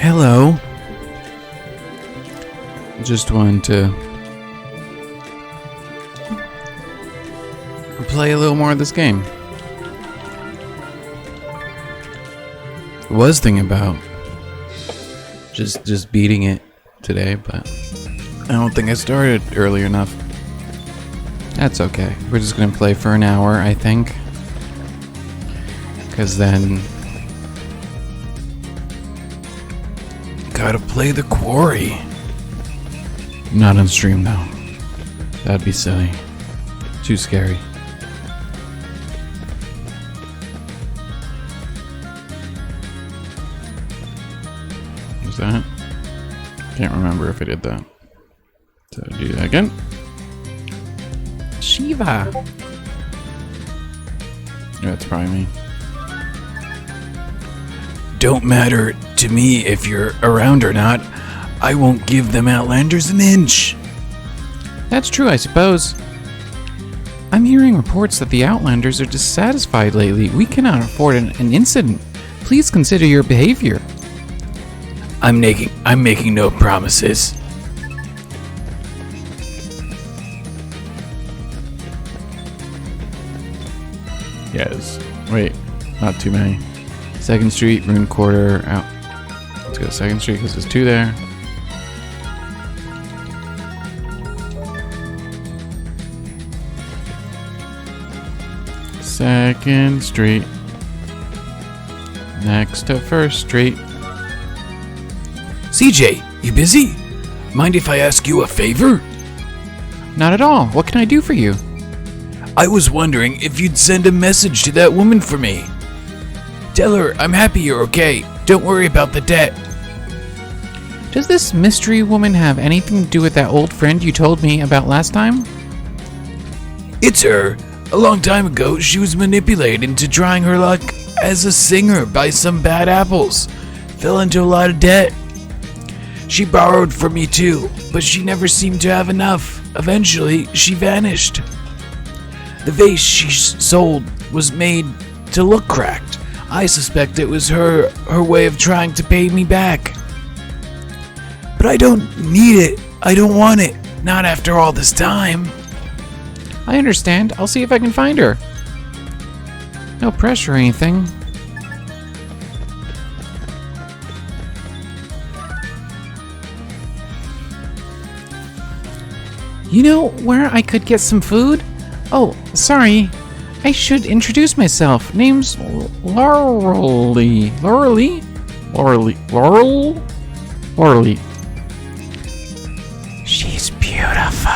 Hello. Just wanted to play a little more of this game. Was thinking about just beating it today, but I don't think I started early enough. That's okay. We're just gonna play for an hour, I think, because then gotta play the quarry. Not on stream though. That'd be silly. Too scary. Was that? Can't remember if I did that. So do that again. Shiva. Yeah, it's probably me. Don't matter to me if you're around or not. I won't give them Outlanders an inch. That's true, I suppose. I'm hearing reports that the Outlanders are dissatisfied lately. We cannot afford an incident. Please consider your behavior. I'm making no promises. Yes. Wait, not too many. 2nd Street, Rune Quarter, out. Let's go 2nd Street because there's 2 there. Second Street. Next to 1st Street. CJ, you busy? Mind if I ask you a favor? Not at all. What can I do for you? I was wondering if you'd send a message to that woman for me. Tell her I'm happy you're okay. Don't worry about the debt. Does this mystery woman have anything to do with that old friend you told me about last time? It's her. A long time ago, she was manipulated into trying her luck as a singer by some bad apples. Fell into a lot of debt. She borrowed from me too, but she never seemed to have enough. Eventually, she vanished. The vase she sold was made to look cracked. I suspect it was her way of trying to pay me back. But I don't need it. I don't want it. Not after all this time. I understand. I'll see if I can find her. No pressure or anything. You know where I could get some food? Oh, sorry. I should introduce myself. Name's Laurely. Laurely. She's beautiful.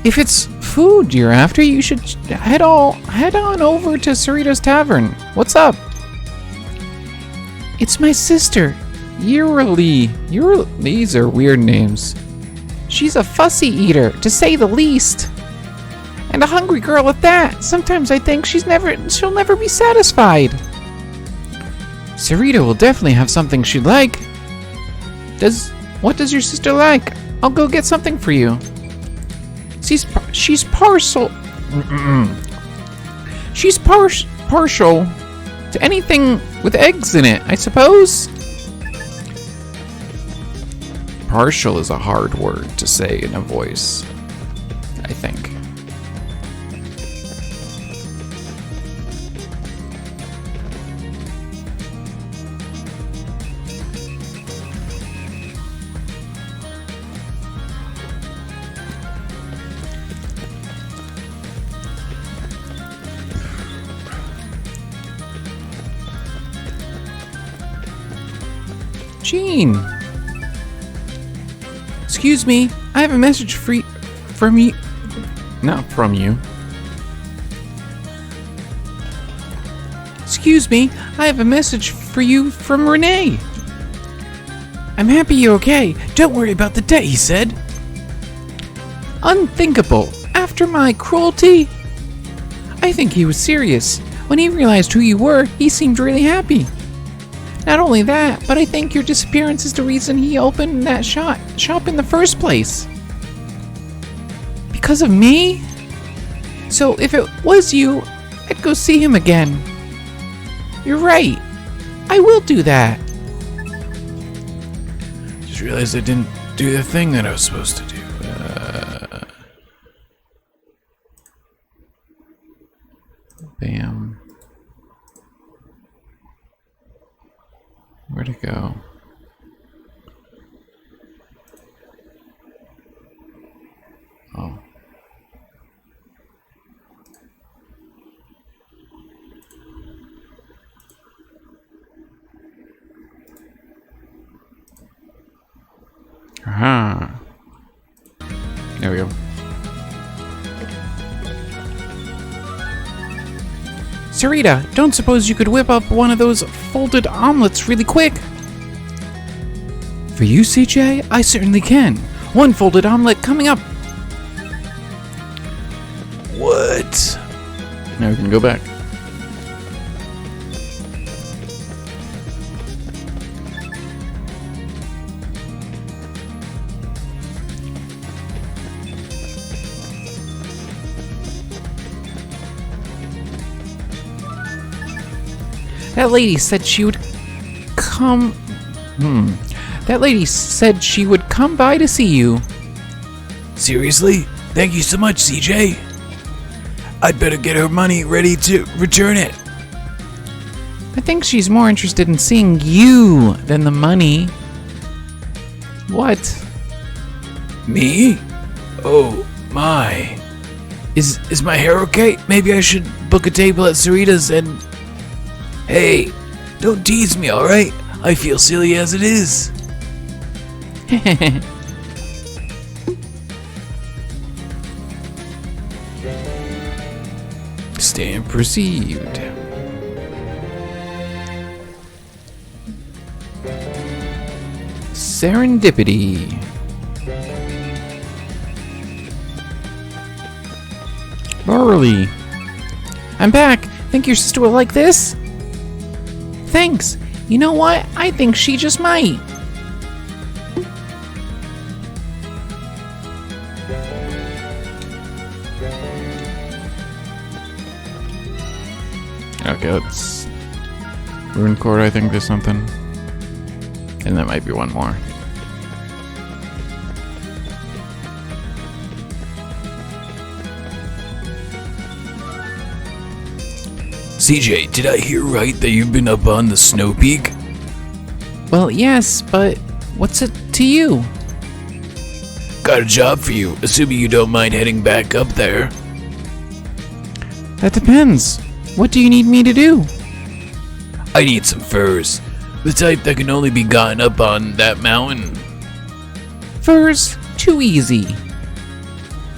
If it's food you're after, you should head on over to Cerritos Tavern. What's up? It's my sister, Yearly. These are weird names. She's a fussy eater, to say the least. And a hungry girl at that. Sometimes I think she'll never be satisfied. Cerrito will definitely have something she'd like. What does your sister like? I'll go get something for you. She's partial. She's partial to anything with eggs in it, I suppose. Partial is a hard word to say in a voice, I think. Jean! Excuse me, I have a message from you. Not from you. Excuse me, I have a message for you from Renee. I'm happy you're okay. Don't worry about the debt, he said. Unthinkable. After my cruelty? I think he was serious. When he realized who you were, he seemed really happy. Not only that, but I think your disappearance is the reason he opened that shop in the first place. Because of me? So if it was you, I'd go see him again. You're right. I will do that. realized I didn't do the thing that I was supposed to do. Bam. Where'd it go? Oh. Aha. There we go. Sarita, don't suppose you could whip up one of those folded omelets really quick? For you, CJ, I certainly can. One folded omelet coming up. What? Now we can go back. That lady said she would come... That lady said she would come by to see you. Seriously? Thank you so much, CJ. I'd better get her money ready to return it. I think she's more interested in seeing you than the money. What? Me? Oh, my. Is my hair okay? Maybe I should book a table at Sarita's and... Hey, don't tease me, alright? I feel silly as it is. Stand perceived. Serendipity. Burley. I'm back. Think your sister will like this? Thanks. You know what? I think she just might. Okay, let's... Rune Court, I think there's something. And that might be one more. CJ, did I hear right that you've been up on the Snow Peak? Well, yes, but what's it to you? Got a job for you, assuming you don't mind heading back up there. That depends. What do you need me to do? I need some furs. The type that can only be gotten up on that mountain. Furs? Too easy.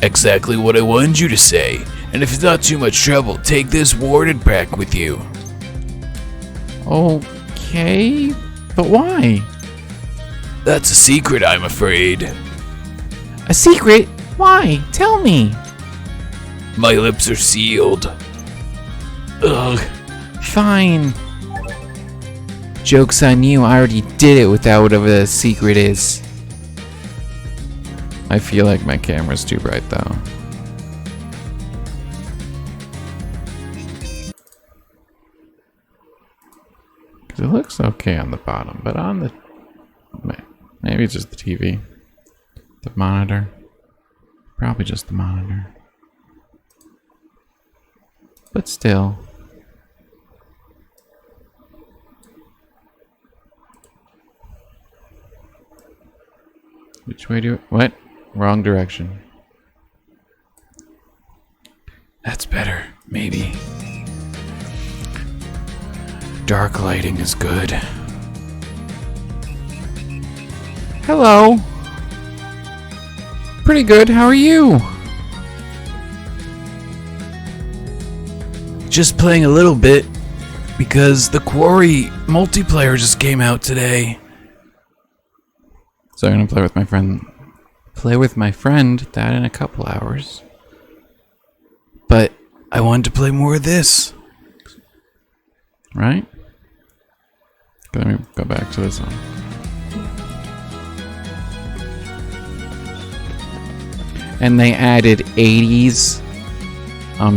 Exactly what I wanted you to say. And if it's not too much trouble, take this warded pack with you. Okay, but why? That's a secret, I'm afraid. A secret? Why? Tell me. My lips are sealed. Ugh. Fine. Joke's on you, I already did it without whatever the secret is. I feel like my camera's too bright though. It looks okay on the bottom, but on the... Maybe it's just the TV. The monitor. Probably just the monitor. But still. Which way do... What? Wrong direction. That's better, maybe. Dark lighting is good. Hello. Pretty good, how are you? Just playing a little bit, because the Quarry multiplayer just came out today. So I'm gonna play with my friend that in a couple hours. But I wanted to play more of this. Right? Let me go back to this one. And they added 80s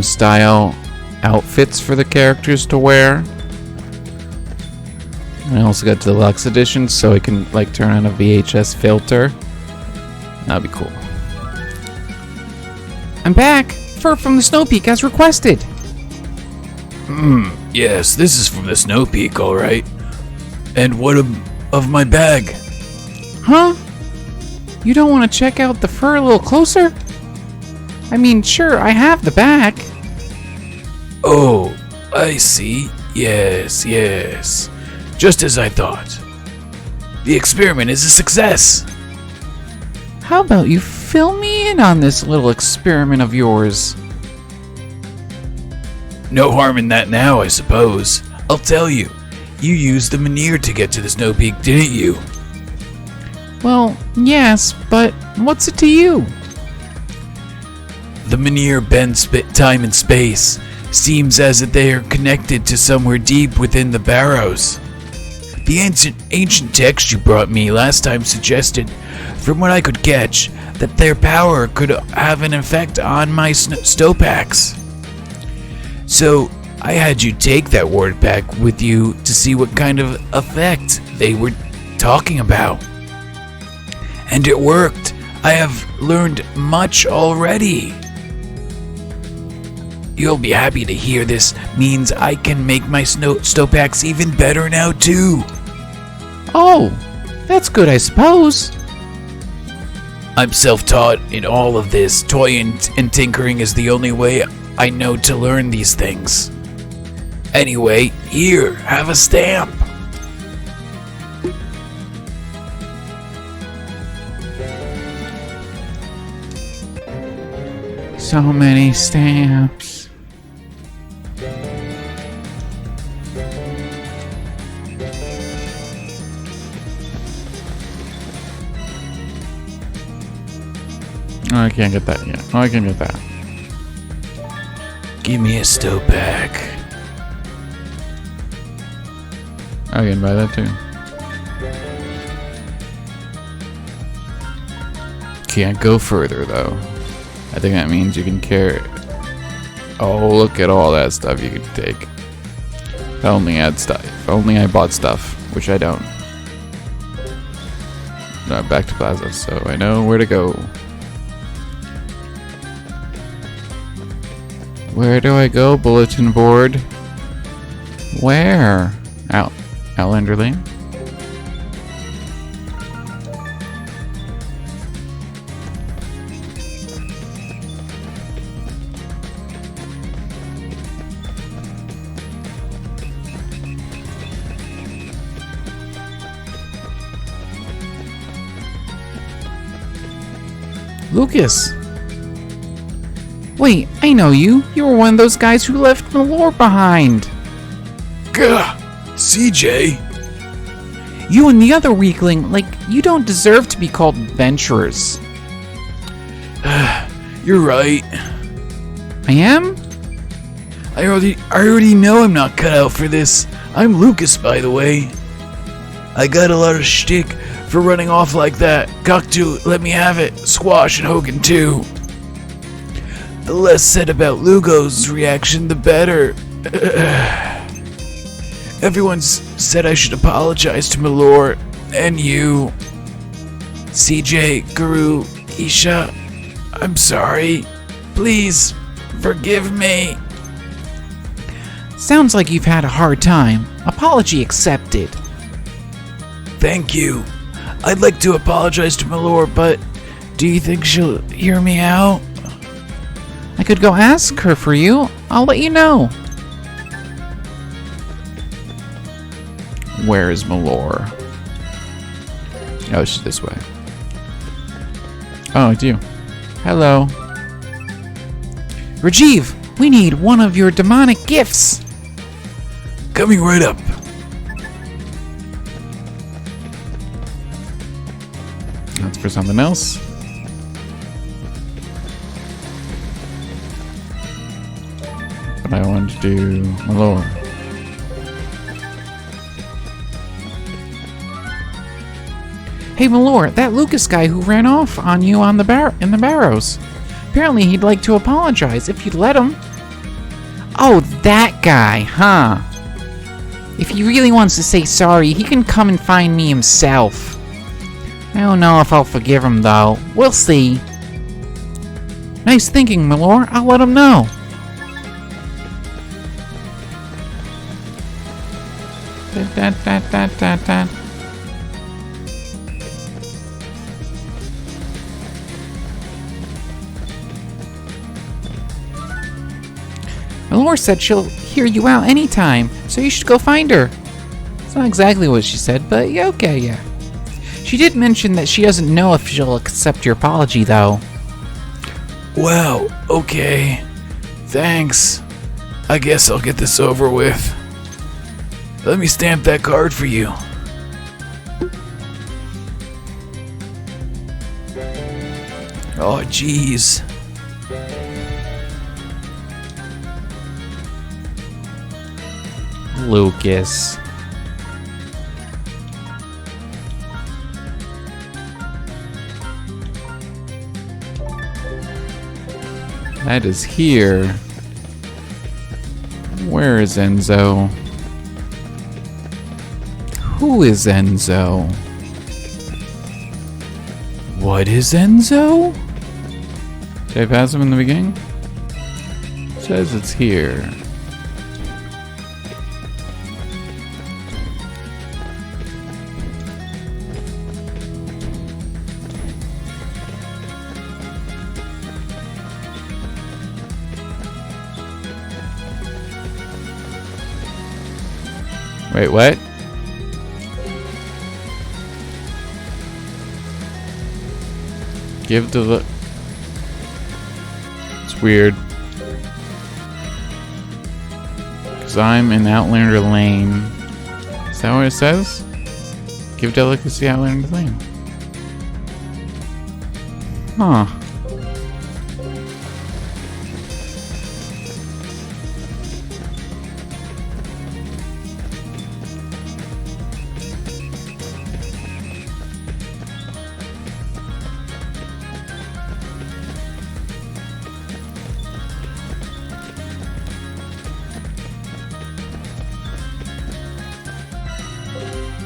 style outfits for the characters to wear. I also got deluxe edition, so I can like turn on a VHS filter. That'd be cool. I'm back! Fur from the Snow Peak as requested! Yes, this is from the Snow Peak, alright. And what of my bag? Huh? You don't want to check out the fur a little closer? I mean, sure, I have the bag. Oh, I see. Yes. Just as I thought. The experiment is a success. How about you fill me in on this little experiment of yours? No harm in that now, I suppose. I'll tell you. You used the Menhir to get to the Snow Peak, didn't you? Well, yes, but what's it to you? The Menhir bends time and space. Seems as if they are connected to somewhere deep within the barrows. The ancient text you brought me last time suggested, from what I could catch, that their power could have an effect on my snowpacks. So, I had you take that ward pack with you to see what kind of effect they were talking about. And it worked. I have learned much already. You'll be happy to hear this means I can make my snowpacks even better now too. Oh, that's good, I suppose. I'm self-taught in all of this. Toy and tinkering is the only way I know to learn these things. Anyway, here, have a stamp. So many stamps. Oh, I can't get that yet. Oh, I can get that. Give me a snowpack. I can buy that too. Can't go further though. I think that means you can carry. Oh, look at all that stuff you can take. If I only had stuff. If only I bought stuff, which I don't. Back to Plaza, so I know where to go. Where do I go, bulletin board? Where? Outlander Lane? Lucas! Wait, I know you. You were one of those guys who left Malore behind. Gah! CJ! You and the other weakling, you don't deserve to be called adventurers. You're right. I am? I already know I'm not cut out for this. I'm Lucas, by the way. I got a lot of shtick for running off like that. Cocktoo, let me have it. Squash and Hogan, too. The less said about Lugo's reaction, the better. Everyone's said I should apologize to Malore and you. CJ, Guru, Isha, I'm sorry. Please, forgive me. Sounds like you've had a hard time. Apology accepted. Thank you. I'd like to apologize to Malore, but do you think she'll hear me out? I could go ask her for you. I'll let you know. Where is Malore? Oh, she's this way. Oh, it's you. Hello. Rajiv, we need one of your demonic gifts. Coming right up. That's for something else. But I wanted to do Malore. Hey Malore, that Lucas guy who ran off on you in the barrows. Apparently he'd like to apologize if you'd let him. Oh, that guy, huh? If he really wants to say sorry, he can come and find me himself. I don't know if I'll forgive him, though. We'll see. Nice thinking, my lord. I'll let him know. Malore said she'll hear you out anytime, so you should go find her. It's not exactly what she said, but yeah, okay, yeah. She did mention that she doesn't know if she'll accept your apology, though. Wow, okay. Thanks. I guess I'll get this over with. Let me stamp that card for you. Oh, jeez. Lucas. That is here. Where is Enzo? Who is Enzo? What is Enzo? Did I pass him in the beginning? It says it's here. Wait, what? Give to the... It's weird. Because I'm in Outlander Lane. Is that what it says? Give delicacy Outlander Lane. Huh.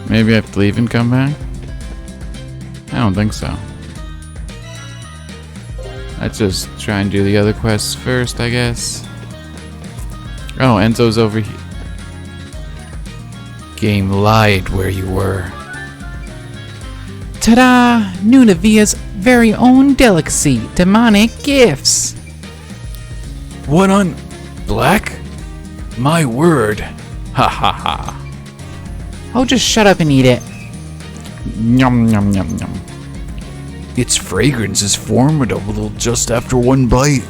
Maybe I have to leave and come back? I don't think so. Let's just try and do the other quests first, I guess. Oh, Enzo's over here. Game lied where you were. Ta-da! Nunavia's very own delicacy, demonic gifts. What on... Black? My word. Ha ha ha. Oh, just shut up and eat it. Yum, yum, yum, yum. Its fragrance is formidable just after one bite.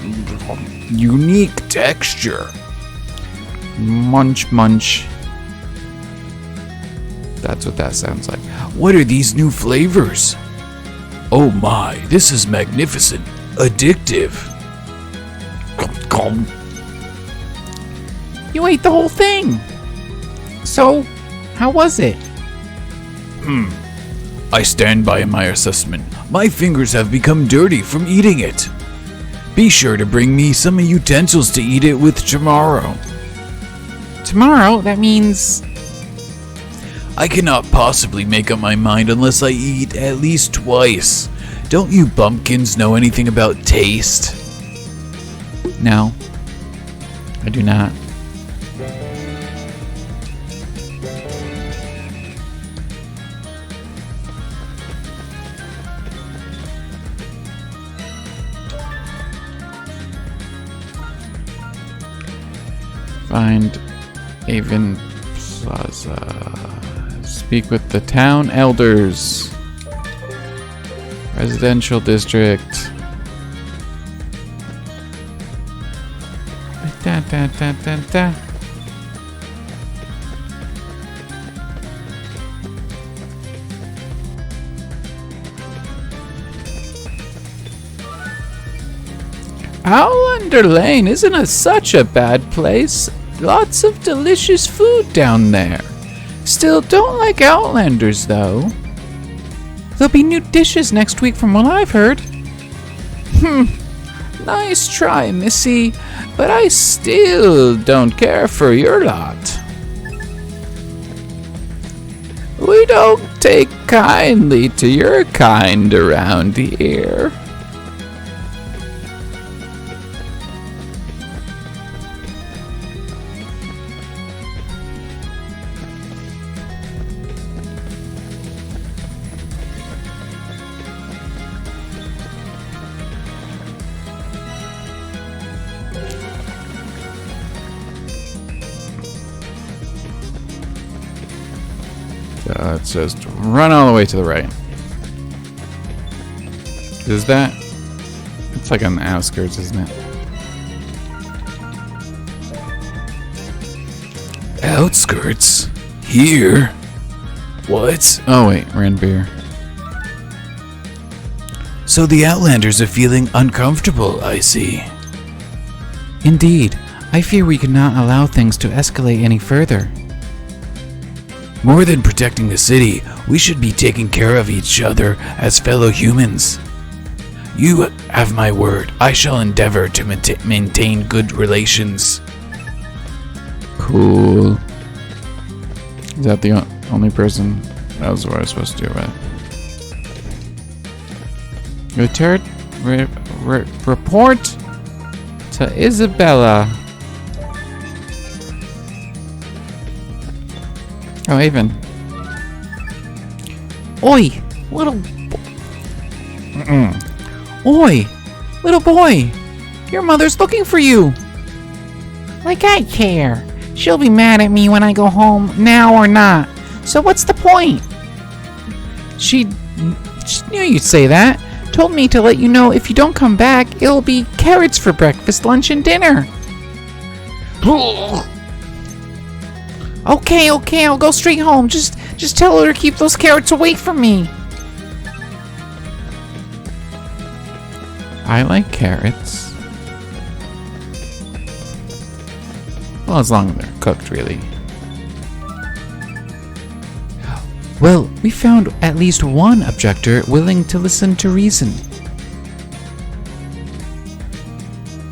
Unique texture. Munch, munch. That's what that sounds like. What are these new flavors? Oh my, this is magnificent. Addictive. You ate the whole thing. So, how was it? I stand by my assessment. My fingers have become dirty from eating it. Be sure to bring me some utensils to eat it with tomorrow. Tomorrow? That means... I cannot possibly make up my mind unless I eat at least twice. Don't you bumpkins know anything about taste? No. I do not. Find Eiyuden Plaza. Speak with the town elders. Residential district. Da, da, da, da, da. Outlander Lane isn't such a bad place. Lots of delicious food down there. Still don't like Outlanders, though. There'll be new dishes next week from what I've heard. Nice try, Missy, but I still don't care for your lot. We don't take kindly to your kind around here. It says to run all the way to the right. Is that? It's like on the outskirts, isn't it? Outskirts? Here? What? Oh wait, Randbeer. So the Outlanders are feeling uncomfortable, I see. Indeed, I fear we cannot allow things to escalate any further. More than protecting the city, we should be taking care of each other as fellow humans. You have my word. I shall endeavor to maintain good relations. Cool. Is that the only person? That was what I was supposed to do, right? Report to Isabella. Oh, Haven. Oi, little... Oi, little boy. Your mother's looking for you. Like I care. She'll be mad at me when I go home, now or not. So what's the point? She knew you'd say that. Told me to let you know if you don't come back, it'll be carrots for breakfast, lunch, and dinner. Okay, I'll go straight home. Just tell her to keep those carrots away from me. I like carrots. Well, as long as they're cooked, really. Well, we found at least one objector willing to listen to reason.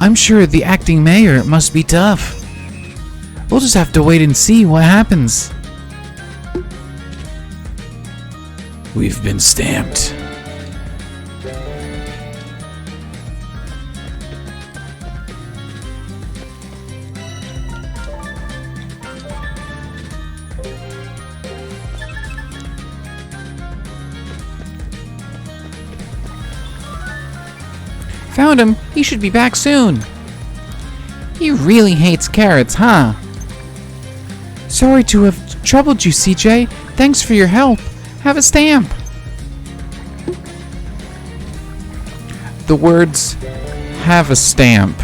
I'm sure the acting mayor must be tough. We'll just have to wait and see what happens. We've been stamped. Found him. He should be back soon. He really hates carrots, huh? Sorry to have troubled you, CJ. Thanks for your help. Have a stamp. The words "have a stamp"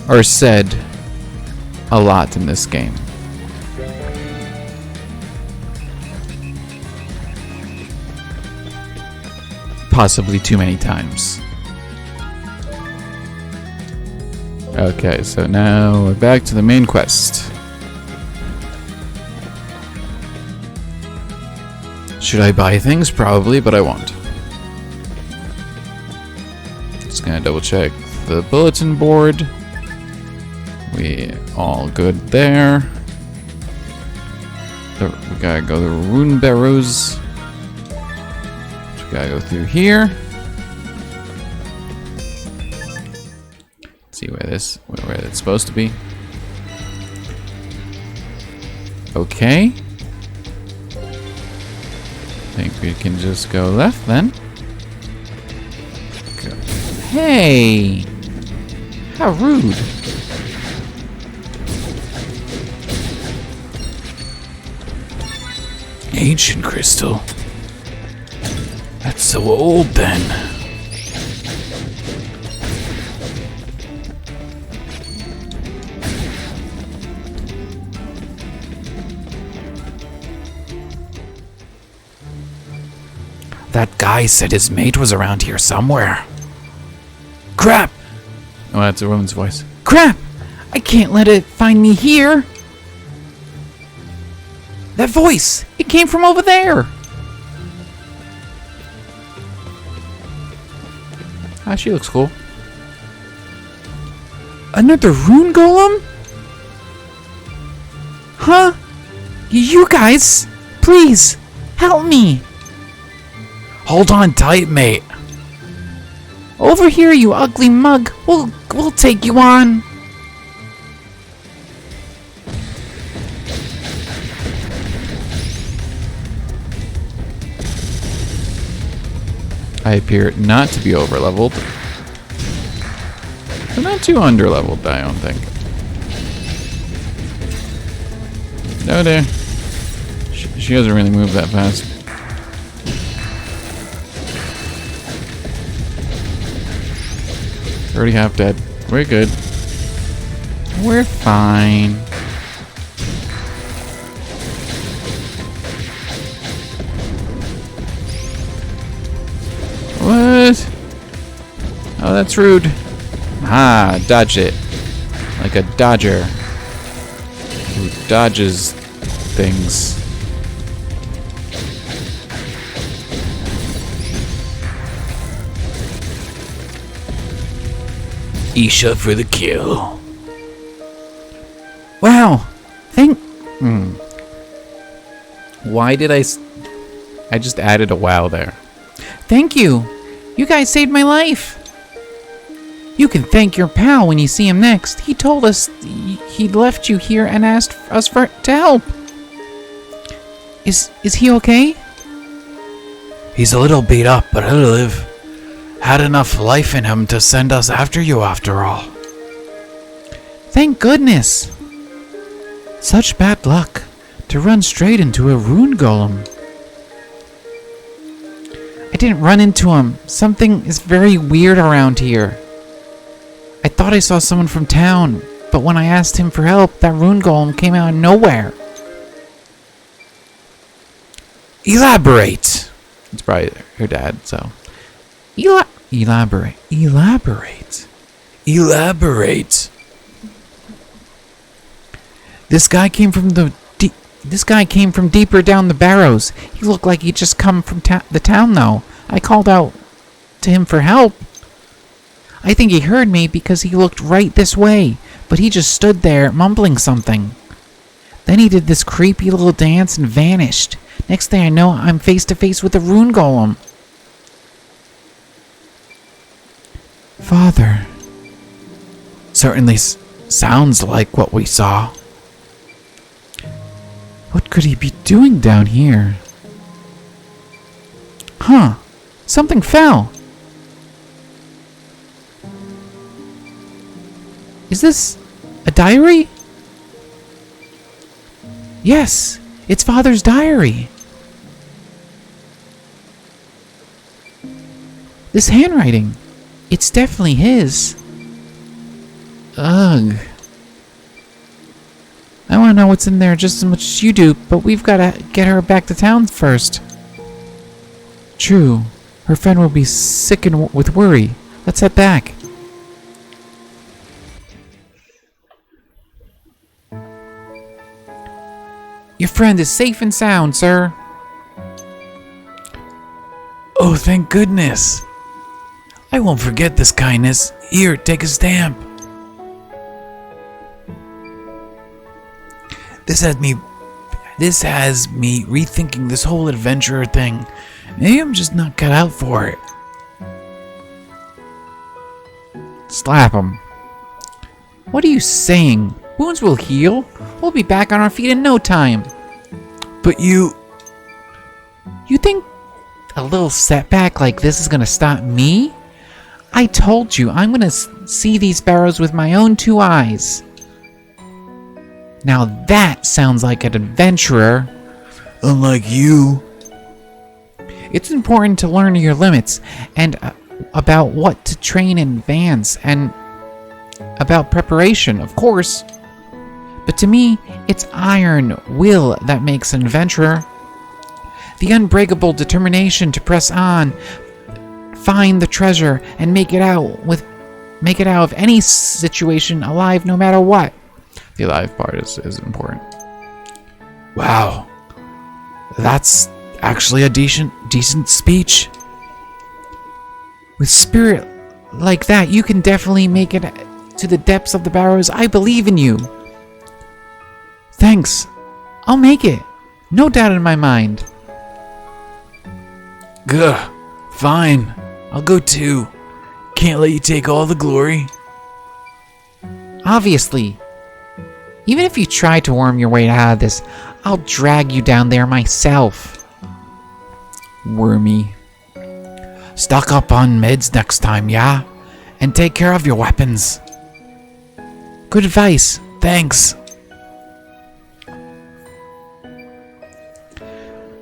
are said a lot in this game. Possibly too many times. Okay, so now we're back to the main quest. Should I buy things? Probably, but I won't. Just gonna double check the bulletin board. We all good there. We gotta go to the rune barrows. We gotta go through here. See where it's supposed to be. Okay. I think we can just go left then. Go. Hey! How rude. Ancient crystal. That's so old then. That guy said his mate was around here somewhere. Crap! Oh, that's a woman's voice. Crap! I can't let it find me here. That voice! It came from over there! Ah, she looks cool. Another rune golem? Huh? You guys? Please, help me. Hold on tight, mate. Over here, you ugly mug. We'll take you on. I appear not to be overleveled. But not too underleveled, I don't think. No, there. She doesn't really move that fast. Already half dead. We're good. We're fine. What? Oh, that's rude. Ah, dodge it. Like a dodger who dodges things. Isha for the kill. Wow. Why did I just added a wow there. Thank you. You guys saved my life. You can thank your pal when you see him next. He told us he left you here and asked us to help. Is he okay? He's a little beat up, but he'll live. Had enough life in him to send us after you after all. Thank goodness. Such bad luck to run straight into a rune golem. I didn't run into him. Something is very weird around here. I thought I saw someone from town, but when I asked him for help, that rune golem came out of nowhere. Elaborate. It's probably her dad, so. Elaborate. This guy came from deeper down the barrows. He looked like he'd just come from the town, though. I called out to him for help. I think he heard me because he looked right this way, but he just stood there mumbling something. Then he did this creepy little dance and vanished. Next thing I know, I'm face to face with a rune golem. Father. Certainly sounds like what we saw. What could he be doing down here? Huh. Something fell. Is this a diary? Yes, it's Father's diary. This handwriting, it's definitely his. Ugh. I want to know what's in there just as much as you do, but we've got to get her back to town first. True. Her friend will be sickened with worry. Let's head back. Your friend is safe and sound, sir. Oh, thank goodness. I won't forget this kindness. Here, take a stamp. This has me rethinking this whole adventurer thing. Maybe I'm just not cut out for it. Slap him. What are you saying? Wounds will heal. We'll be back on our feet in no time. But you think a little setback like this is gonna stop me? I told you, I'm gonna see these barrows with my own 2 eyes. Now that sounds like an adventurer. Unlike you. It's important to learn your limits and about what to train in advance and about preparation, of course. But to me, it's iron will that makes an adventurer. The unbreakable determination to press on, find the treasure, and make it out of any situation alive, no matter what. The alive part is important. Wow. That's actually a decent speech. With spirit like that, you can definitely make it to the depths of the barrows. I believe in you. Thanks. I'll make it. No doubt in my mind. Gah, fine. I'll go too. Can't let you take all the glory. Obviously. Even if you try to worm your way out of this, I'll drag you down there myself. Wormy. Stock up on meds next time, yeah? And take care of your weapons. Good advice. Thanks.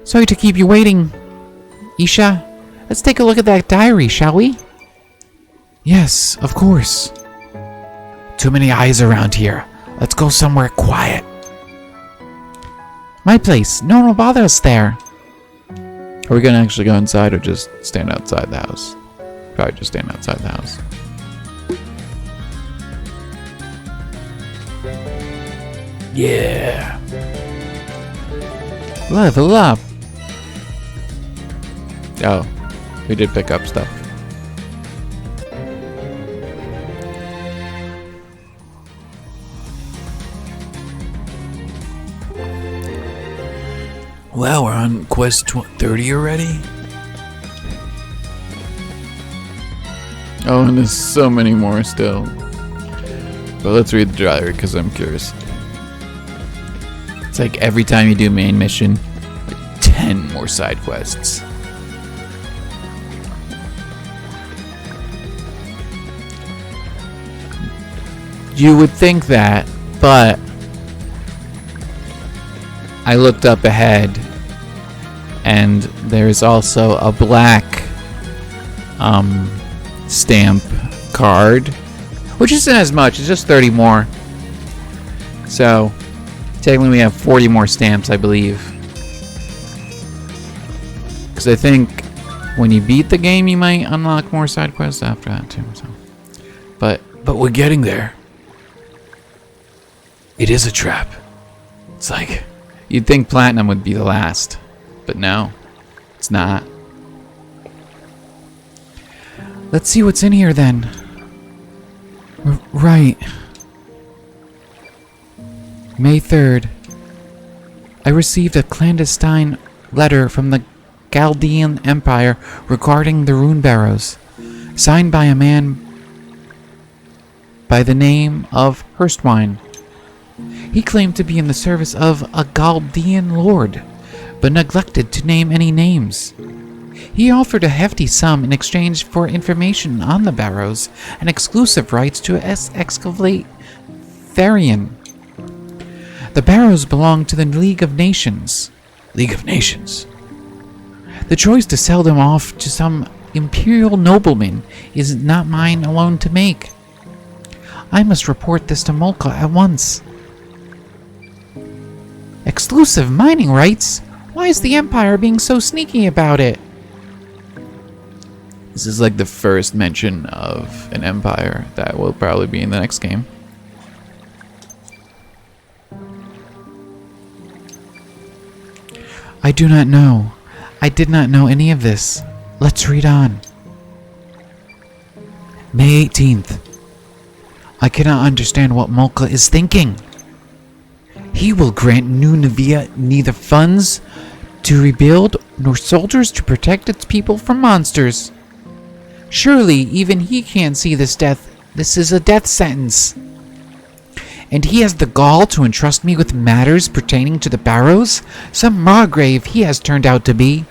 Sorry to keep you waiting, Isha. Let's take a look at that diary, shall we? Yes, of course. Too many eyes around here. Let's go somewhere quiet. My place. No one will bother us there. Are we gonna actually go inside or just stand outside the house? Probably just stand outside the house. Yeah. Level up. Oh, we did pick up stuff. Wow, we're on quest 30 already? Oh, and there's so many more still. But let's read the diary because I'm curious. It's like every time you do main mission, like 10 more side quests. You would think that, but I looked up ahead and there's also a black stamp card, which isn't as much, it's just 30 more. So technically we have 40 more stamps, I believe. Because I think when you beat the game you might unlock more side quests after that too. So. But we're getting there. It is a trap. It's like... You'd think platinum would be the last, but no, it's not. Let's see what's in here then. Right. May 3rd. I received a clandestine letter from the Chaldean Empire regarding the rune barrows, signed by a man by the name of Hurstwine. He claimed to be in the service of a Chaldean lord, but neglected to name any names. He offered a hefty sum in exchange for information on the barrows and exclusive rights to excavate Therian. The barrows belong to the League of Nations. League of Nations? The choice to sell them off to some imperial nobleman is not mine alone to make. I must report this to Molka at once. Exclusive mining rights? Why is the Empire being so sneaky about it? This is like the first mention of an empire that will probably be in the next game. I do not know. I did not know any of this. Let's read on. May 18th. I cannot understand what Molka is thinking. He will grant New Nivea neither funds to rebuild nor soldiers to protect its people from monsters. Surely even he can't see this death. This is a death sentence. And he has the gall to entrust me with matters pertaining to the barrows? Some margrave he has turned out to be.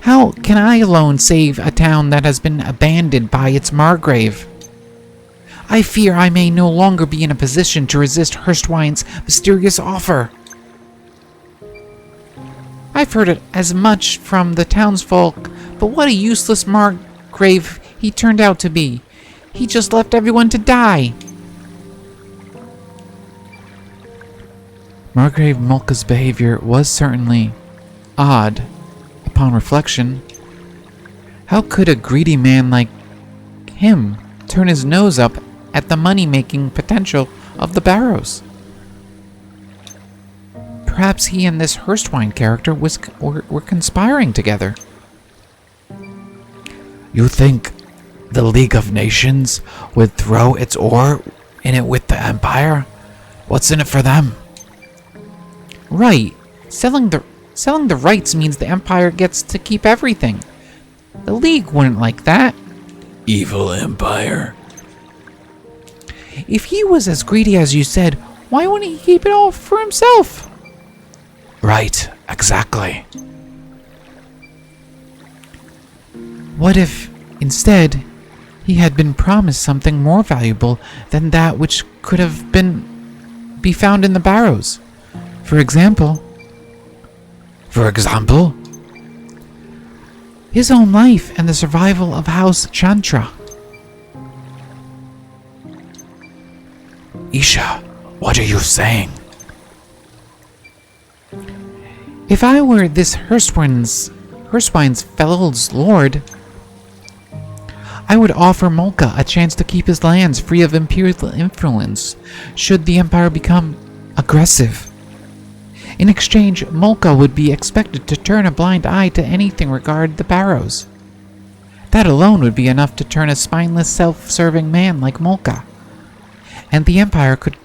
How can I alone save a town that has been abandoned by its margrave? I fear I may no longer be in a position to resist Hurstwine's mysterious offer. I've heard it as much from the townsfolk, but what a useless margrave he turned out to be. He just left everyone to die. Margrave Molka's behavior was certainly odd, upon reflection. How could a greedy man like him turn his nose up at the money-making potential of the barrows? Perhaps he and this Hurstwine character were conspiring together. You think the League of Nations would throw its oar in it with the Empire? What's in it for them? Right. Selling the rights means the Empire gets to keep everything. The League wouldn't like that. Evil Empire. If he was as greedy as you said, why wouldn't he keep it all for himself? Right, exactly. What if, instead, he had been promised something more valuable than that which could have be found in the barrows? For example, his own life and the survival of House Chantra. Isha, what are you saying? If I were this Hirschwine's fellow's lord, I would offer Molka a chance to keep his lands free of imperial influence should the Empire become aggressive. In exchange, Molka would be expected to turn a blind eye to anything regarding the barrows. That alone would be enough to turn a spineless, self-serving man like Molka. And the Empire could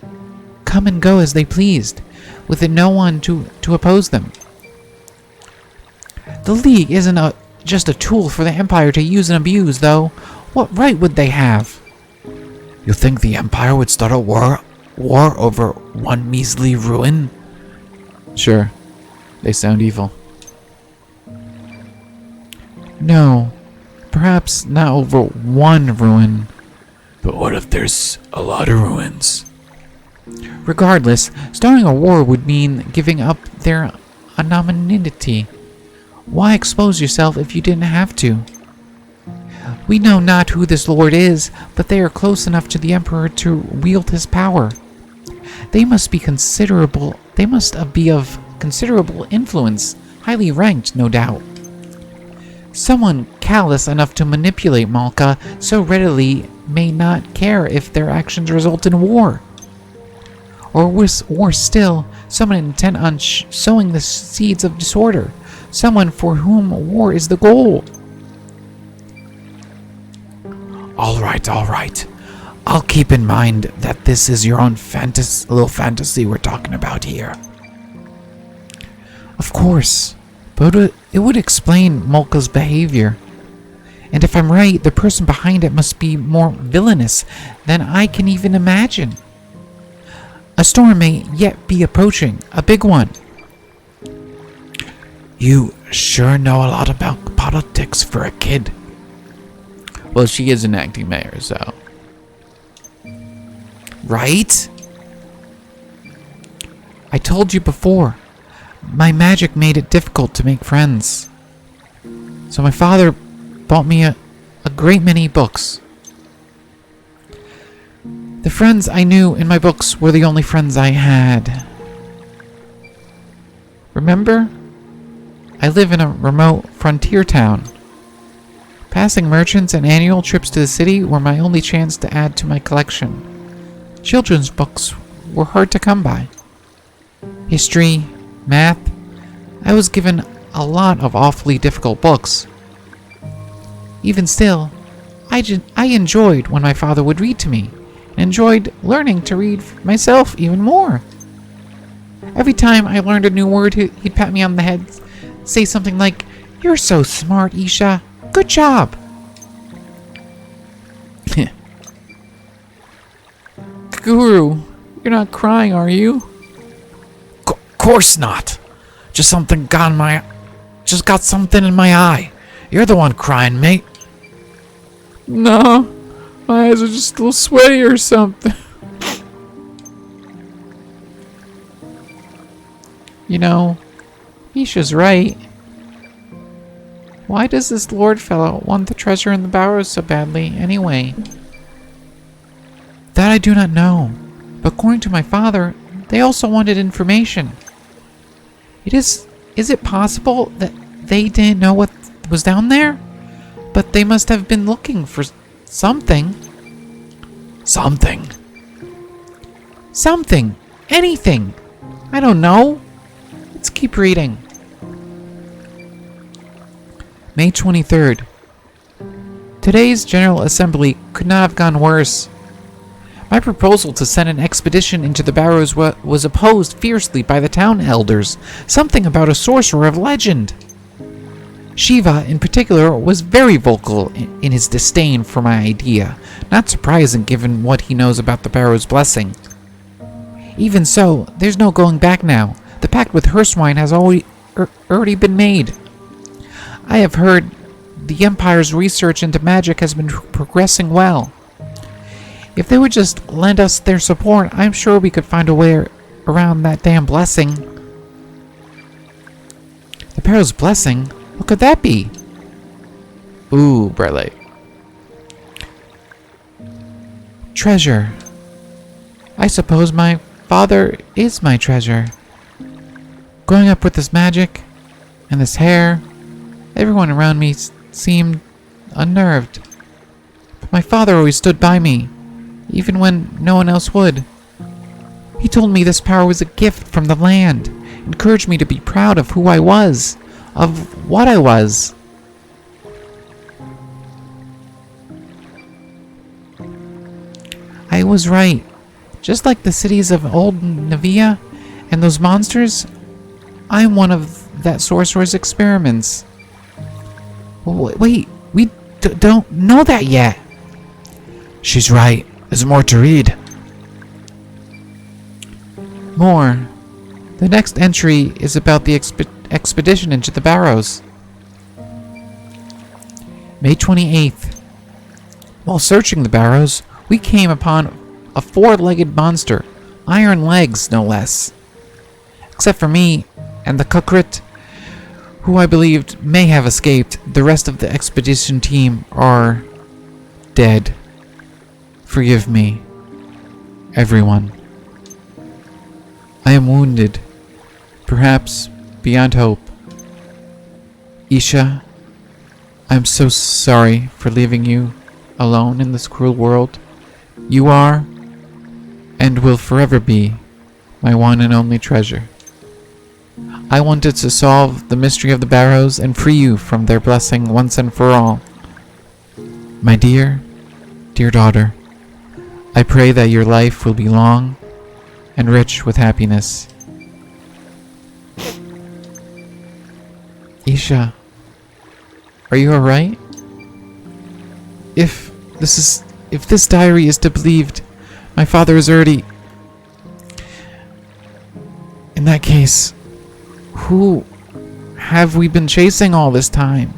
come and go as they pleased, with no one to oppose them. The League isn't just a tool for the Empire to use and abuse, though. What right would they have? You think the Empire would start a war over one measly ruin? Sure. They sound evil. No. Perhaps not over one ruin. But what if there's a lot of ruins? Regardless, starting a war would mean giving up their anonymity. Why expose yourself if you didn't have to? We know not who this lord is, but they are close enough to the Emperor to wield his power. They must be of considerable influence, highly ranked, no doubt. Someone callous enough to manipulate Malka so readily may not care if their actions result in war. Or worse still, someone intent on sowing the seeds of disorder. Someone for whom war is the goal. All right. I'll keep in mind that this is your own little fantasy we're talking about here. Of course, but it would explain Molka's behavior. And if I'm right, the person behind it must be more villainous than I can even imagine. A storm may yet be approaching, a big one. You sure know a lot about politics for a kid. Well, she is an acting mayor, so. Right? I told you before, my magic made it difficult to make friends. So my father bought me a great many books. The friends I knew in my books were the only friends I had. Remember? I live in a remote frontier town. Passing merchants and annual trips to the city were my only chance to add to my collection. Children's books were hard to come by. History, math, I was given a lot of awfully difficult books. Even still, I enjoyed when my father would read to me, and enjoyed learning to read myself even more. Every time I learned a new word, he'd pat me on the head, say something like, "You're so smart, Isha. Good job." Guru, you're not crying, are you? Course not. Just got something in my eye. You're the one crying, mate. No, my eyes are just a little sweaty or something. You know, Isha's right. Why does this lord fellow want the treasure in the barrows so badly, anyway? That I do not know, but according to my father, they also wanted information. Is it possible that they didn't know what was down there? But they must have been looking for something. Something? Something. Anything. I don't know. Let's keep reading. May 23rd. Today's General Assembly could not have gone worse. My proposal to send an expedition into the Barrows was opposed fiercely by the town elders. Something about a sorcerer of legend. Shiva, in particular, was very vocal in his disdain for my idea. Not surprising given what he knows about the Barrow's blessing. Even so, there's no going back now. The pact with Herswine has already been made. I have heard the Empire's research into magic has been progressing well. If they would just lend us their support, I'm sure we could find a way around that damn blessing. The Barrow's blessing? What could that be? Ooh, bright light. Treasure. I suppose my father is my treasure. Growing up with this magic and this hair, everyone around me seemed unnerved. But my father always stood by me, even when no one else would. He told me this power was a gift from the land, encouraged me to be proud of who I was, of what I was. I was right. Just like the cities of old Navia and those monsters, I'm one of that sorcerer's experiments. Wait, we don't know that yet. She's right. There's more to read. More. The next entry is about the expedition into the Barrows. May 28th. While searching the Barrows, we came upon a four-legged monster, iron legs no less. Except for me and the Kukrit, who I believed may have escaped, the rest of the expedition team are dead. Forgive me, everyone. I am wounded, perhaps beyond hope. Isha, I'm so sorry for leaving you alone in this cruel world. You are, and will forever be, my one and only treasure. I wanted to solve the mystery of the Barrows and free you from their blessing once and for all. My dear, dear daughter, I pray that your life will be long and rich with happiness. Isha, are you alright? If this diary is to be believed, my father is already... In that case, who have we been chasing all this time?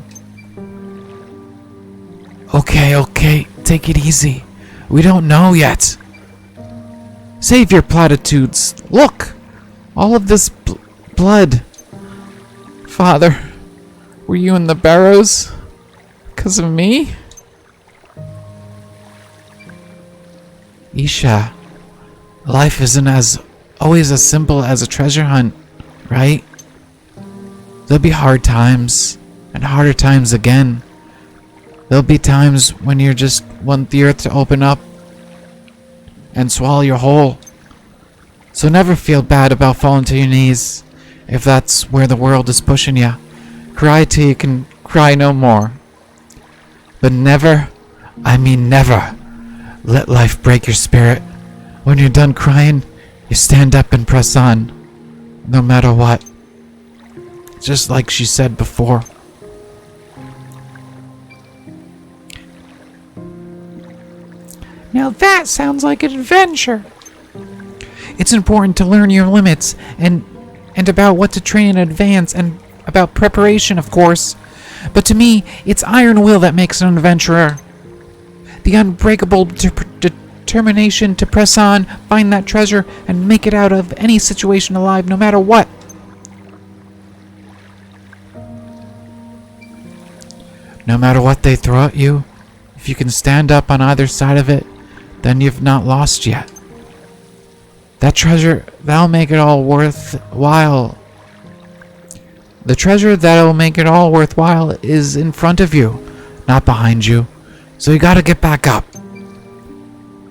Okay, take it easy. We don't know yet. Save your platitudes. Look! All of this blood. Father, were you in the Barrows? 'Cause of me? Isha, life isn't always as simple as a treasure hunt, right? There'll be hard times, and harder times again. There'll be times when you just want the earth to open up and swallow you whole. So never feel bad about falling to your knees, if that's where the world is pushing you. Cry till you can cry no more. But never, I mean never, let life break your spirit. When you're done crying, you stand up and press on, no matter what. Just like she said before. Now that sounds like an adventure. It's important to learn your limits and about what to train in advance and about preparation, of course. But to me, it's iron will that makes an adventurer. The unbreakable determination to press on, find that treasure, and make it out of any situation alive, no matter what. No matter what they throw at you, if you can stand up on either side of it, then you've not lost yet. That treasure, that'll make it all worthwhile. The treasure that'll make it all worthwhile is in front of you, not behind you. So you gotta get back up.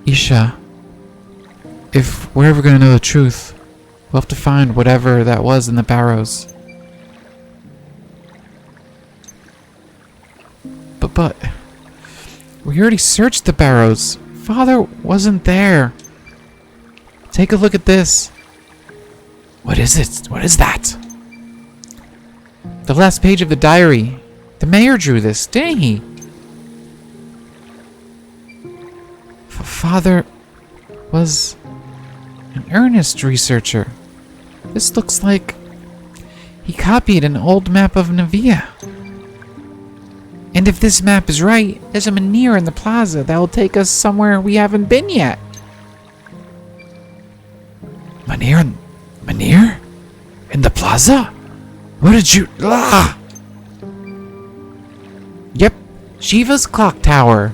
Isha, if we're ever gonna know the truth, we'll have to find whatever that was in the Barrows. But we already searched the Barrows. father wasn't there. Take a look at this. What is it? What is that? The last page of the diary. The mayor drew this, didn't he? Father was an earnest researcher. This looks like he copied an old map of Navia. And if this map is right, there's a menhir in the plaza that will take us somewhere we haven't been yet. Menhir? In the plaza? What did you... Ah! Yep, Shiva's clock tower.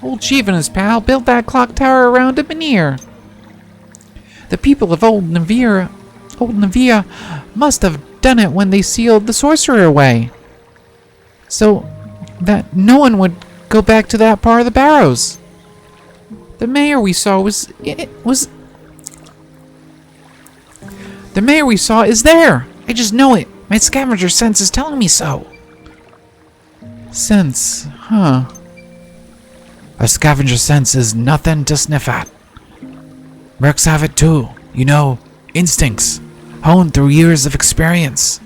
Old Shiva and his pal built that clock tower around a menhir. The people of Old Navia must have done it when they sealed the sorcerer away, so that no one would go back to that part of the barrows. The mayor we saw is there. I just know it. My scavenger sense is telling me so. Sense, huh? A scavenger sense is nothing to sniff at. Mercs have it too. You know, instincts, honed through years of experience.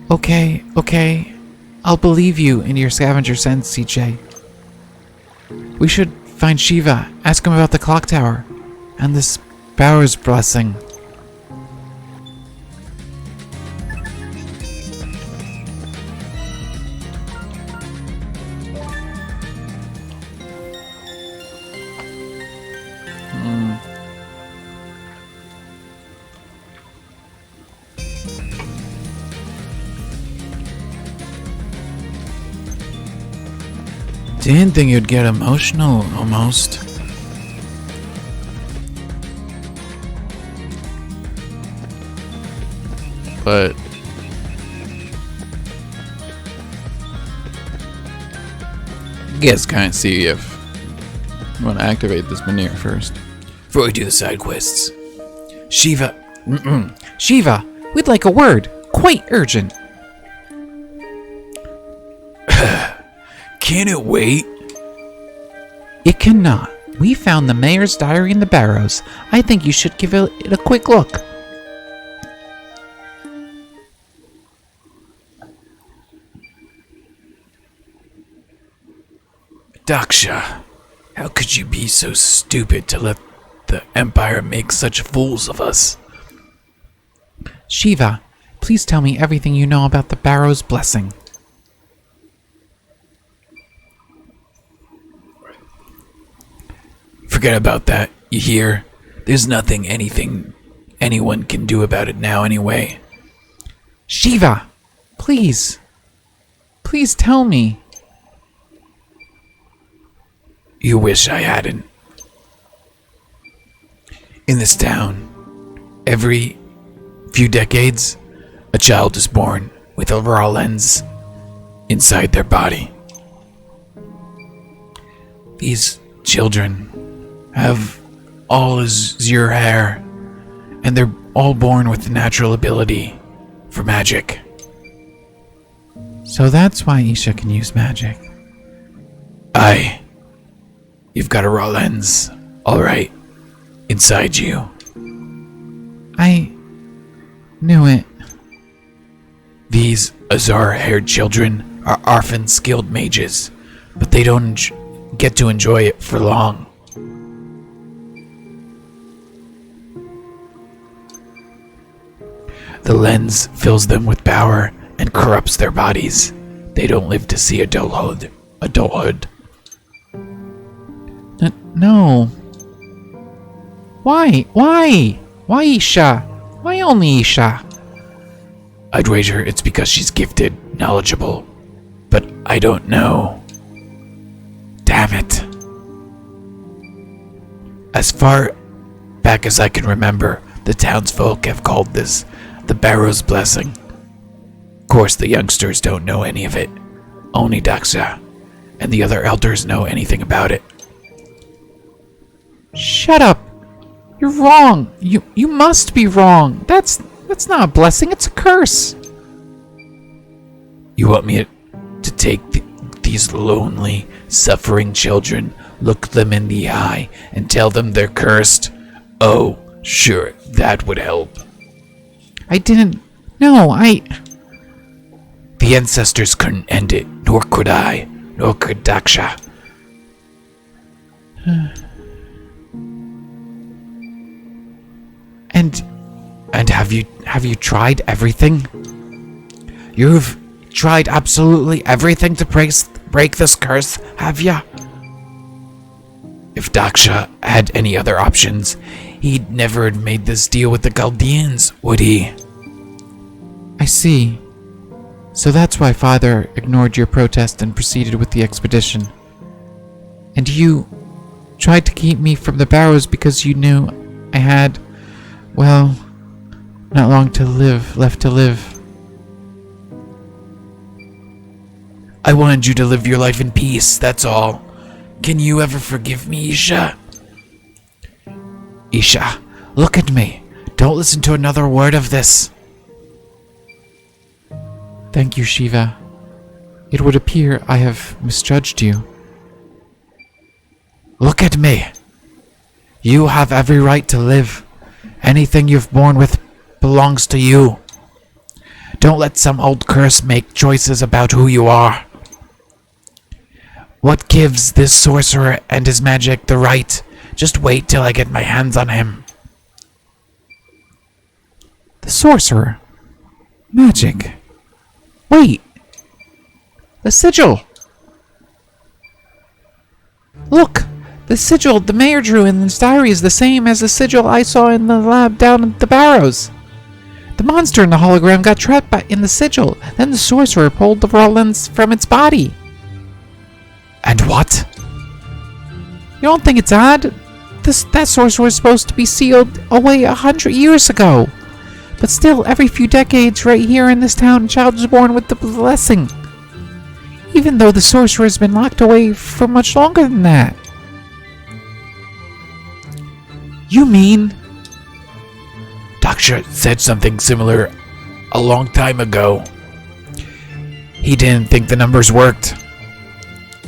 Okay. I'll believe you in your scavenger sense, CJ. We should find Shiva, ask him about the clock tower, and this Barrow's blessing. Didn't think you'd get emotional, almost. But I guess kind of see if you want to activate this menhir first. Before we do the side quests. Shiva. Shiva, we'd like a word. Quite urgent. Can it wait? It cannot. We found the mayor's diary in the barrows. I think you should give it a quick look. Daksha, how could you be so stupid to let the Empire make such fools of us? Shiva, please tell me everything you know about the barrow's blessing. Forget about that, you hear? There's anything anyone can do about it now anyway. Shiva, please. Please tell me. You wish I hadn't. In this town, every few decades, a child is born with a raw lens inside their body. These children have all azure hair, and they're all born with the natural ability for magic. So that's why Isha can use magic. Aye. You've got a raw lens, all right, inside you. I knew it. These azure-haired children are often skilled mages, but they don't get to enjoy it for long. The lens fills them with power and corrupts their bodies. They don't live to see adulthood. No. Why? Why Isha? Why only Isha? I'd wager it's because she's gifted, knowledgeable, but I don't know. Damn it. As far back as I can remember, the townsfolk have called this the Barrow's Blessing. Of course, the youngsters don't know any of it. Only Daksha and the other elders know anything about it. Shut up. You're wrong. You must be wrong. That's not a blessing, it's a curse. You want me to take these lonely, suffering children, look them in the eye, and tell them they're cursed? Oh, sure, that would help. I didn't... No, The ancestors couldn't end it, nor could I, nor could Daksha. And have you tried everything? You've tried absolutely everything to break this curse, have ya? If Daksha had any other options, he'd never have made this deal with the Chaldeans, would he? I see. So that's why Father ignored your protest and proceeded with the expedition. And you tried to keep me from the barrows because you knew I had, well, not long left to live. I wanted you to live your life in peace, that's all. Can you ever forgive me, Isha? Isha, look at me. Don't listen to another word of this. Thank you, Shiva. It would appear I have misjudged you. Look at me. You have every right to live. Anything you've born with belongs to you. Don't let some old curse make choices about who you are. What gives this sorcerer and his magic the right? Just wait till I get my hands on him. The sorcerer? Magic? Wait! The sigil! Look! The sigil the mayor drew in his diary is the same as the sigil I saw in the lab down at the Barrows. The monster in the hologram got trapped in the sigil. Then the sorcerer pulled the raw lens from its body. And what? You don't think it's odd? That sorcerer was supposed to be sealed away 100 years ago. But still, every few decades, right here in this town, a child is born with the blessing. Even though the sorcerer has been locked away for much longer than that. You mean... Daksha said something similar a long time ago. He didn't think the numbers worked.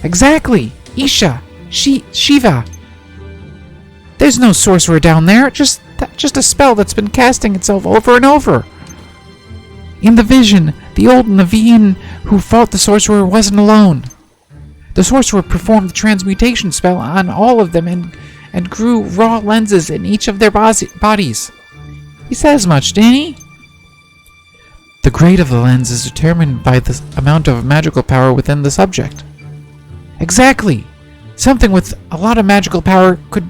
Exactly! Isha! Shiva! There's no sorcerer down there, just a spell that's been casting itself over and over. In the vision, the old Navian who fought the sorcerer wasn't alone. The sorcerer performed the transmutation spell on all of them and grew raw lenses in each of their bodies. He said as much, didn't he? The grade of the lens is determined by the amount of magical power within the subject. Exactly! Something with a lot of magical power could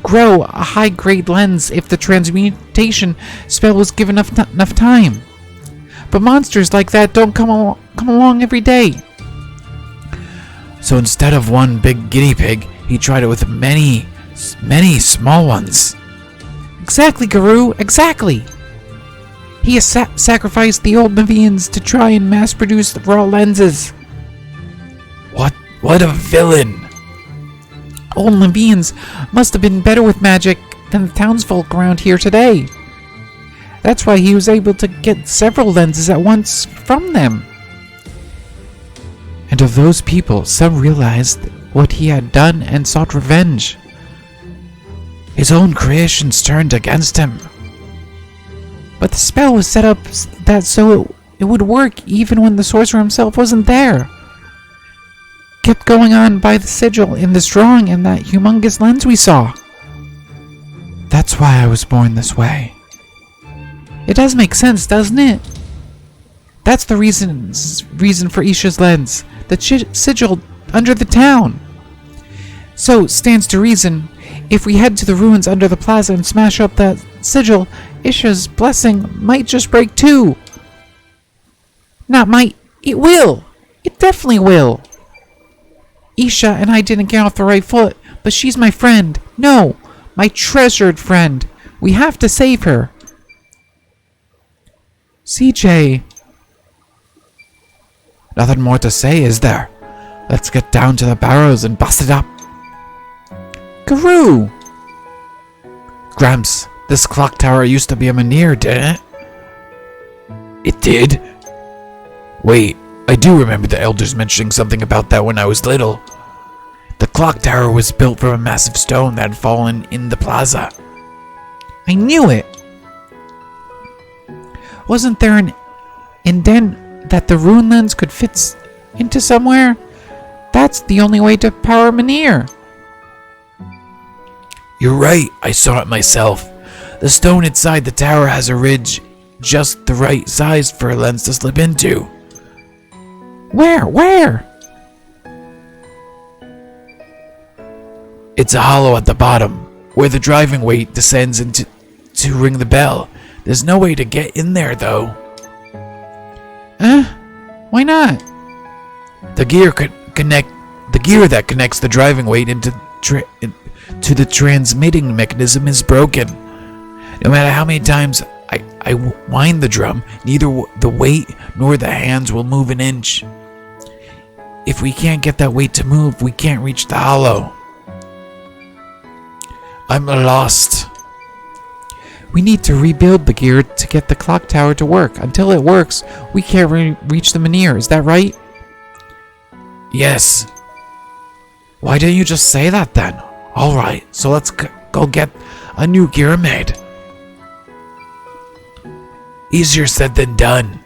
grow a high-grade lens if the transmutation spell was given enough time. But monsters like that don't come along every day. So instead of one big guinea pig, he tried it with many small ones. Exactly, Guru, exactly! He has sacrificed the old Navians to try and mass-produce the raw lenses. What a villain! Old Navians must have been better with magic than the townsfolk around here today. That's why he was able to get several lenses at once from them. And of those people, some realized what he had done and sought revenge. His own creations turned against him. But the spell was set up so it would work even when the sorcerer himself wasn't there. Kept going on by the sigil in this drawing and that humongous lens we saw. That's why I was born this way. It does make sense, doesn't it? That's the reason for Isha's lens. The sigil under the town. So, stands to reason, if we head to the ruins under the plaza and smash up that sigil, Isha's blessing might just break too. Not might, it will. It definitely will. Isha and I didn't get off the right foot, but she's my friend. No, my treasured friend. We have to save her. CJ. Nothing more to say, is there? Let's get down to the barrows and bust it up. Guru! Gramps, this clock tower used to be a menhir, didn't it? It did? Wait, I do remember the elders mentioning something about that when I was little. The clock tower was built from a massive stone that had fallen in the plaza. I knew it! Wasn't there an indent that the rune lens could fit into somewhere? That's the only way to power Manir. You're right, I saw it myself. The stone inside the tower has a ridge just the right size for a lens to slip into. Where? It's a hollow at the bottom, where the driving weight descends into to ring the bell. There's no way to get in there, though. Why not? The gear that connects the driving weight to the transmitting mechanism is broken. No matter how many times I wind the drum, neither the weight nor the hands will move an inch. If we can't get that weight to move, we can't reach the hollow. I'm lost. We need to rebuild the gear to get the clock tower to work. Until it works, we can't reach the Manir. Is that right? Yes. Why didn't you just say that then? Alright, so let's go get a new gear made. Easier said than done.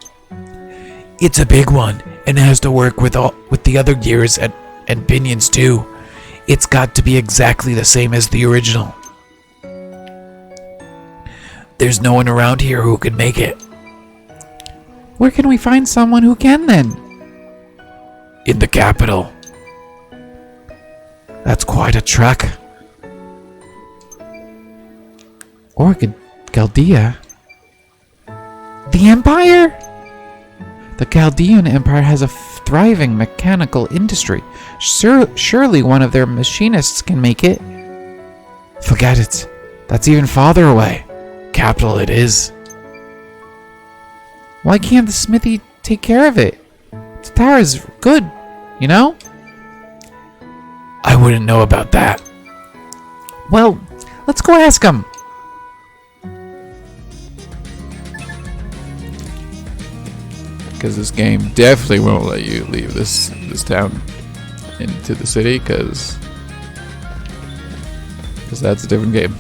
It's a big one, and it has to work with the other gears and pinions too. It's got to be exactly the same as the original. There's no one around here who could make it. Where can we find someone who can then? In the capital. That's quite a trek. Or Chaldea. The Empire? The Chaldean Empire has a thriving mechanical industry. Surely one of their machinists can make it. Forget it. That's even farther away. Capital it is. Why can't the smithy take care of it? Tatara's good, you know? I wouldn't know about that. Well, let's go ask him. Because this game definitely won't let you leave this town into the city, because that's a different game.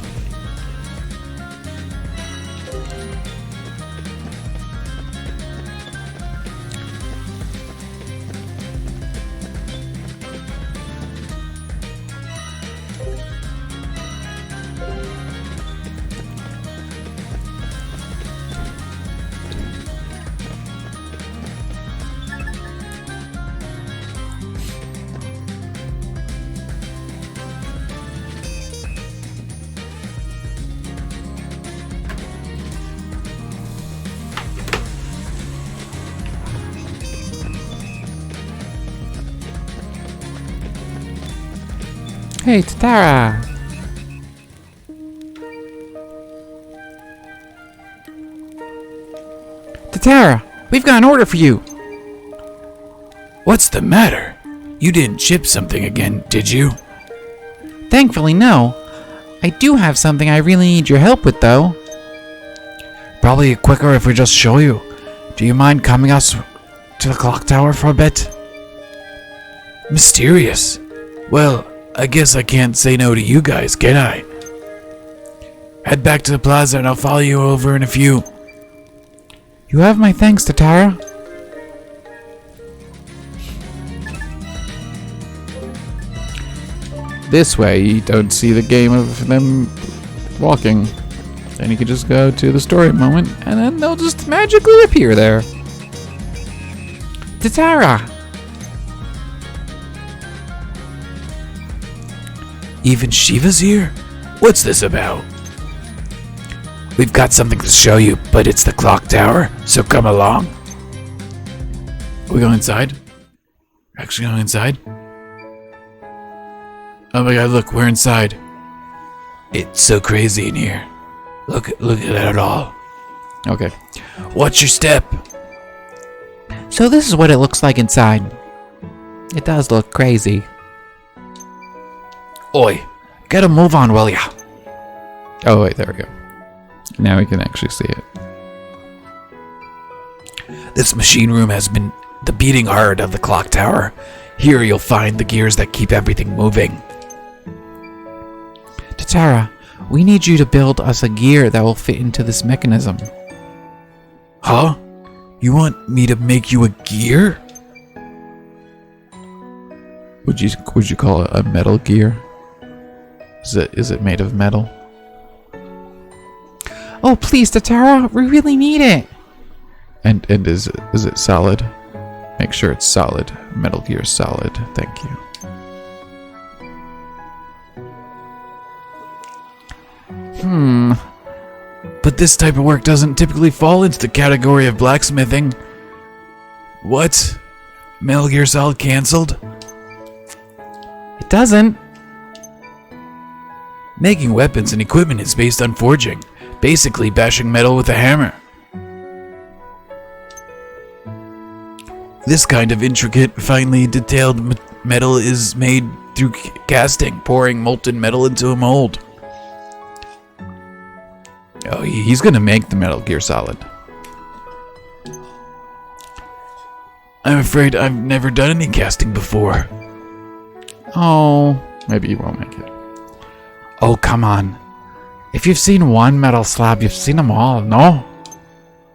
Hey, Tatara. Tatara, we've got an order for you. What's the matter? You didn't ship something again, did you? Thankfully, no. I do have something I really need your help with, though. Probably quicker if we just show you. Do you mind coming us to the clock tower for a bit? Mysterious. Well, I guess I can't say no to you guys, can I? Head back to the plaza and I'll follow you over in a few. You have my thanks, Tatara. This way, you don't see the game of them walking. Then you can just go to the story moment, and then they'll just magically appear there. Tatara! Even Shiva's here? What's this about? We've got something to show you, but it's the clock tower, so come along. Are we going inside? Actually going inside? Oh my god, look, we're inside. It's so crazy in here. Look at it all. Okay. Watch your step. So this is what it looks like inside. It does look crazy. Oi, get a move on, will ya? Oh, wait, there we go. Now we can actually see it. This machine room has been the beating heart of the clock tower. Here you'll find the gears that keep everything moving. Tatara, we need you to build us a gear that will fit into this mechanism. Huh? You want me to make you a gear? Would you call it a metal gear? Is it made of metal? Oh, please, Tatara, we really need it. And is it solid? Make sure it's solid. Metal Gear solid. Thank you. But this type of work doesn't typically fall into the category of blacksmithing. What? Metal Gear Solid cancelled? It doesn't. Making weapons and equipment is based on forging, basically bashing metal with a hammer. This kind of intricate, finely detailed metal is made through casting, pouring molten metal into a mold. Oh, he's gonna make the Metal Gear Solid. I'm afraid I've never done any casting before. Oh, maybe you won't make it. Oh, come on. If you've seen one metal slab, you've seen them all, no?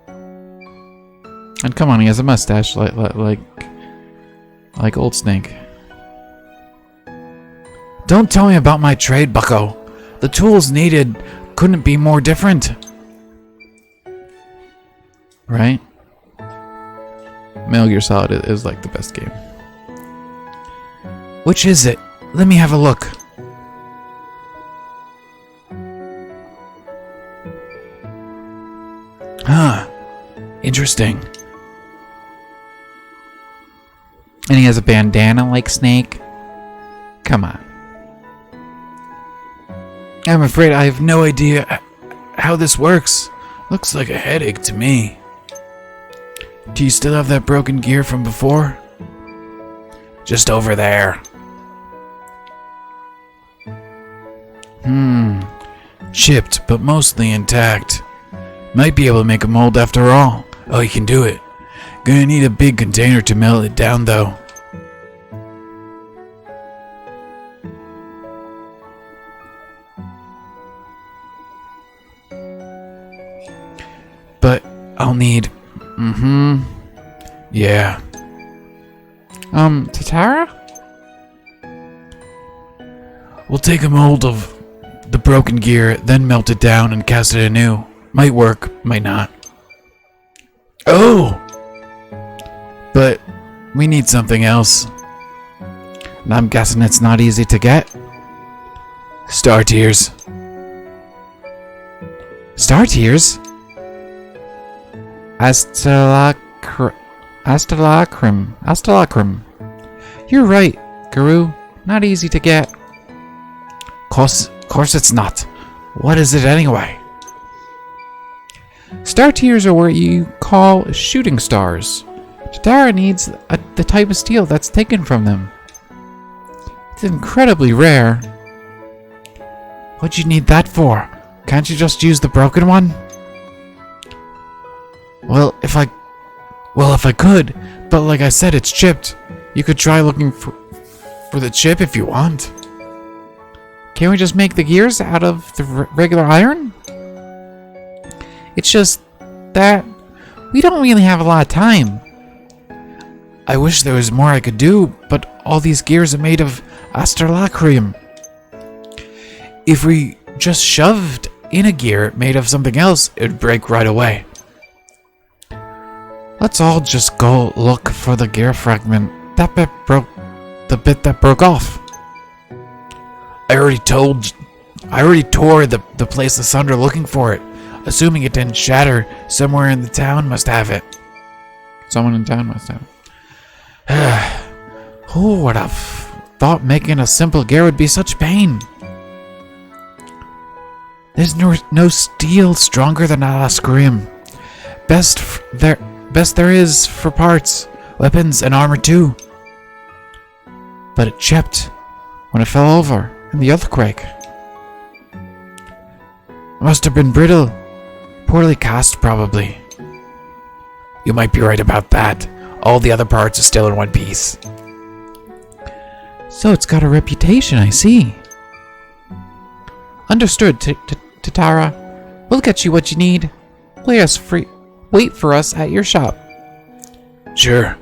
And come on, he has a mustache like Old Snake. Don't tell me about my trade, bucko. The tools needed couldn't be more different. Right? Metal Gear Solid is like the best game. Which is it? Let me have a look. Huh. Interesting. And he has a bandana like Snake. Come on. I'm afraid I have no idea how this works. Looks like a headache to me. Do you still have that broken gear from before? Just over there. Chipped, but mostly intact. Might be able to make a mold after all. Oh, you can do it. Gonna need a big container to melt it down, though. But I'll need... Yeah. Tatara? We'll take a mold of the broken gear, then melt it down and cast it anew. Might work, might not. Oh! But we need something else. And I'm guessing it's not easy to get. Star tears. Star tears? Astalacrim. You're right, Guru. Not easy to get. Course it's not. What is it anyway? Star tears are what you call shooting stars. Tatara needs the type of steel that's taken from them. It's incredibly rare. What'd you need that for? Can't you just use the broken one? Well, if I could, but like I said, it's chipped. You could try looking for the chip if you want. Can't we just make the gears out of the regular iron? It's just that we don't really have a lot of time. I wish there was more I could do, but all these gears are made of astrolacrium. If we just shoved in a gear made of something else, it would break right away. Let's all just go look for the gear fragment. That bit broke. The bit that broke off. I already tore the place asunder looking for it. Assuming it didn't shatter, somewhere in the town must have it. Someone in town must have it. Who would have thought making a simple gear would be such pain? There's no steel stronger than Alascrim. Best there is for parts, weapons, and armor too. But it chipped when it fell over in the earthquake. It must have been brittle, poorly cast probably. You might be right about that. All the other parts are still in one piece. So it's got a reputation, I see. Understood, Tatara. We'll get you what you need. Wait for us at your shop. Sure.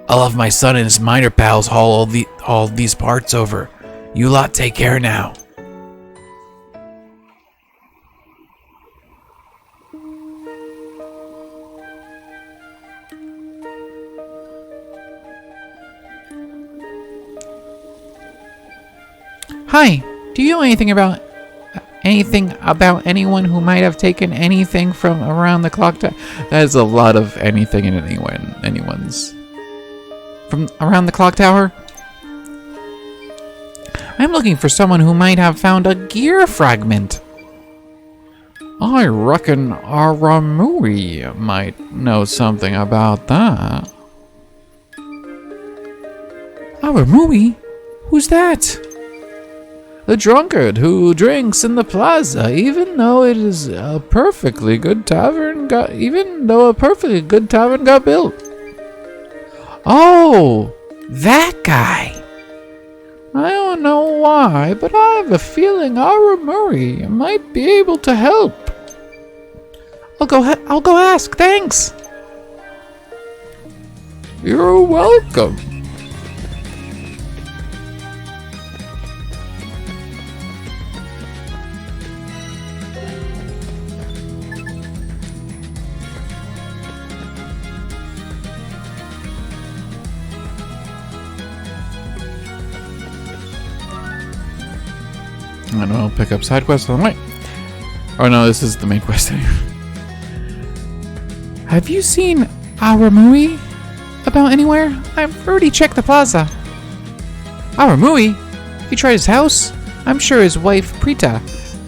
I'll have my son and his miner pals haul all these parts over. You lot take care now. Hi, do you know anything about anyone who might have taken anything from around the clock tower? That is a lot of anything and anyone's. From around the clock tower? I'm looking for someone who might have found a gear fragment. I reckon Aramui might know something about that. Aramui? Who's that? The drunkard who drinks in the plaza, even though a perfectly good tavern got built. Oh, that guy. I don't know why, but I have a feeling Aramuri might be able to help. I'll go ask. Thanks. You're welcome. I don't know, pick up side quests on the way. Oh no, this is the main quest. Have you seen Aramui about anywhere? I've already checked the plaza. Aramui? If you tried his house, I'm sure his wife Prita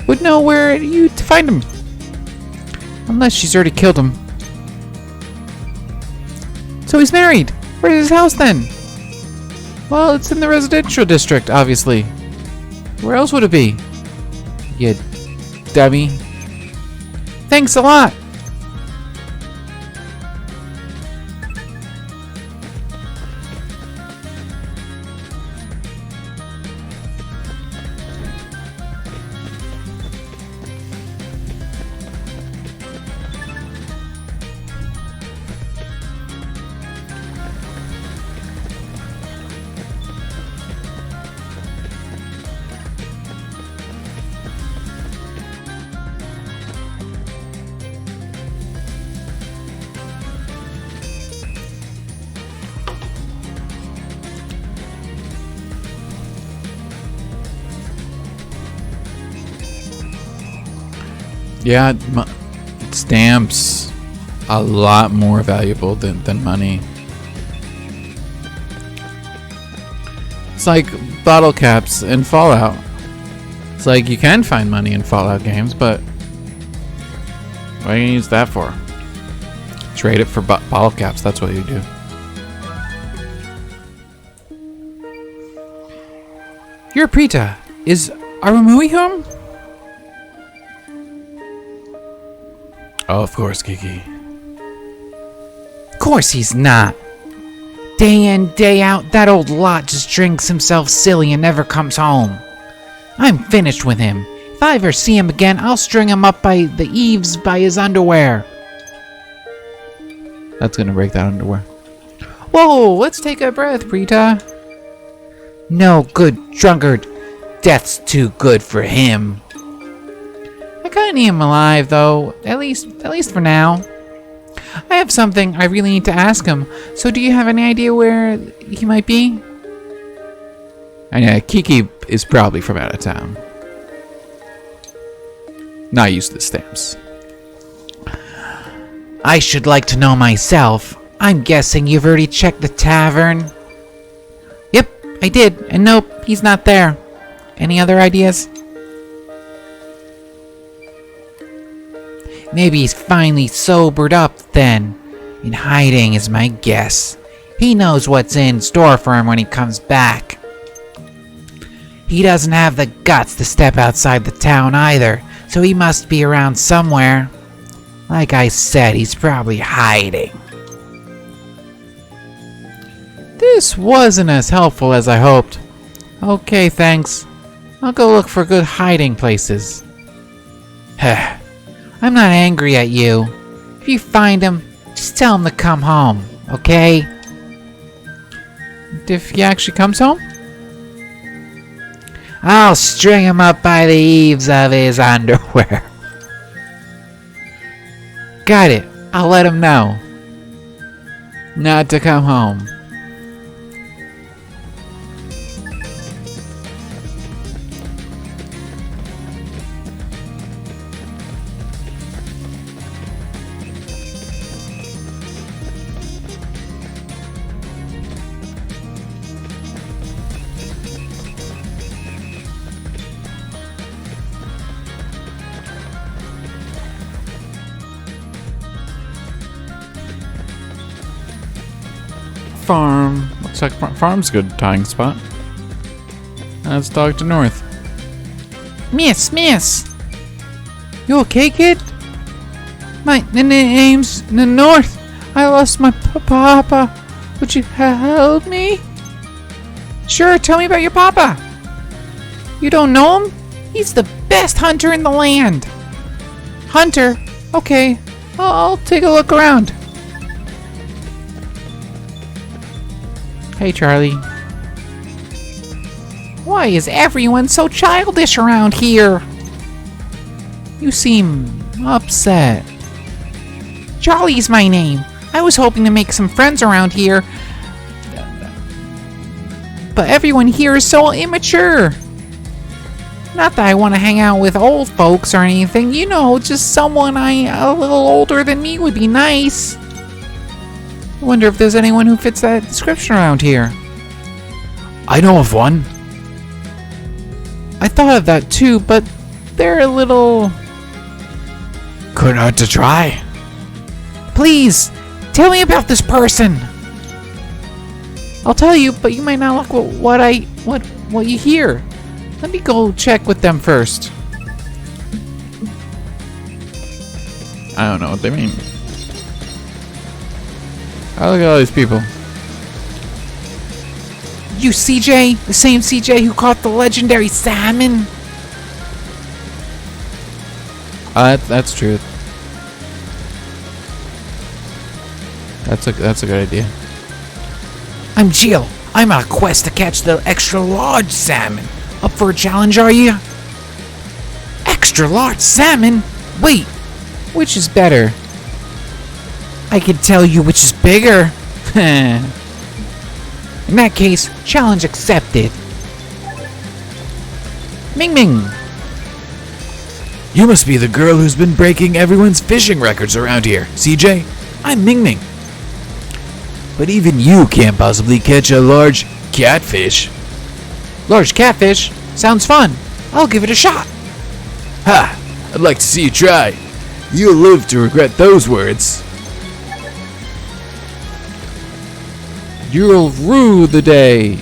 would know where to find him. Unless she's already killed him. So he's married. Where's his house then? Well, it's in the residential district, obviously. Where else would it be? You dummy. Thanks a lot. Yeah, stamps a lot more valuable than money. It's like bottle caps in Fallout. It's like you can find money in Fallout games, but what are you gonna use that for? Trade it for bottle caps, that's what you do. You're Prita. Is Aramui home? Oh, of course, Kiki. Of course he's not. Day in, day out, that old lot just drinks himself silly and never comes home. I'm finished with him. If I ever see him again, I'll string him up by the eaves by his underwear. That's gonna break that underwear. Whoa, let's take a breath, Prita. No good drunkard. Death's too good for him. I kinda need him alive, though. At least for now. I have something I really need to ask him. So do you have any idea where he might be? And yeah, Kiki is probably from out of town. Not used to stamps. I should like to know myself. I'm guessing you've already checked the tavern. Yep, I did. And nope, he's not there. Any other ideas? Maybe he's finally sobered up then. In hiding is my guess. He knows what's in store for him when he comes back. He doesn't have the guts to step outside the town either, so he must be around somewhere. Like I said, he's probably hiding. This wasn't as helpful as I hoped. Okay, thanks. I'll go look for good hiding places. I'm not angry at you. If you find him, just tell him to come home, okay? If he actually comes home? I'll string him up by the eaves of his underwear. Got it. I'll let him know. Not to come home. Farm. Looks like farm's a good tying spot. Let's talk to North. Miss! You okay, kid? My name's North. I lost my papa. Would you help me? Sure, tell me about your papa. You don't know him? He's the best hunter in the land. Hunter? Okay. I'll take a look around. Hey, Charlie. Why is everyone so childish around here? You seem upset. Charlie's my name. I was hoping to make some friends around here, but everyone here is so immature. Not that I want to hang out with old folks or anything, you know, just someone a little older than me would be nice. I wonder if there's anyone who fits that description around here. I know of one. I thought of that too, but they're a little... Couldn't hurt to try. Please, tell me about this person. I'll tell you, but you might not like what you hear. Let me go check with them first. I don't know what they mean. I look at all these people. You CJ? The same CJ who caught the legendary salmon? That's true. That's a good idea. I'm Jill. I'm on a quest to catch the extra large salmon. Up for a challenge, are you? Extra large salmon? Wait, which is better? I can tell you which is bigger. In that case, challenge accepted. Ming Ming. You must be the girl who's been breaking everyone's fishing records around here, CJ. I'm Ming Ming. But even you can't possibly catch a large catfish. Large catfish? Sounds fun. I'll give it a shot. Ha! I'd like to see you try. You'll live to regret those words. You'll rue the day.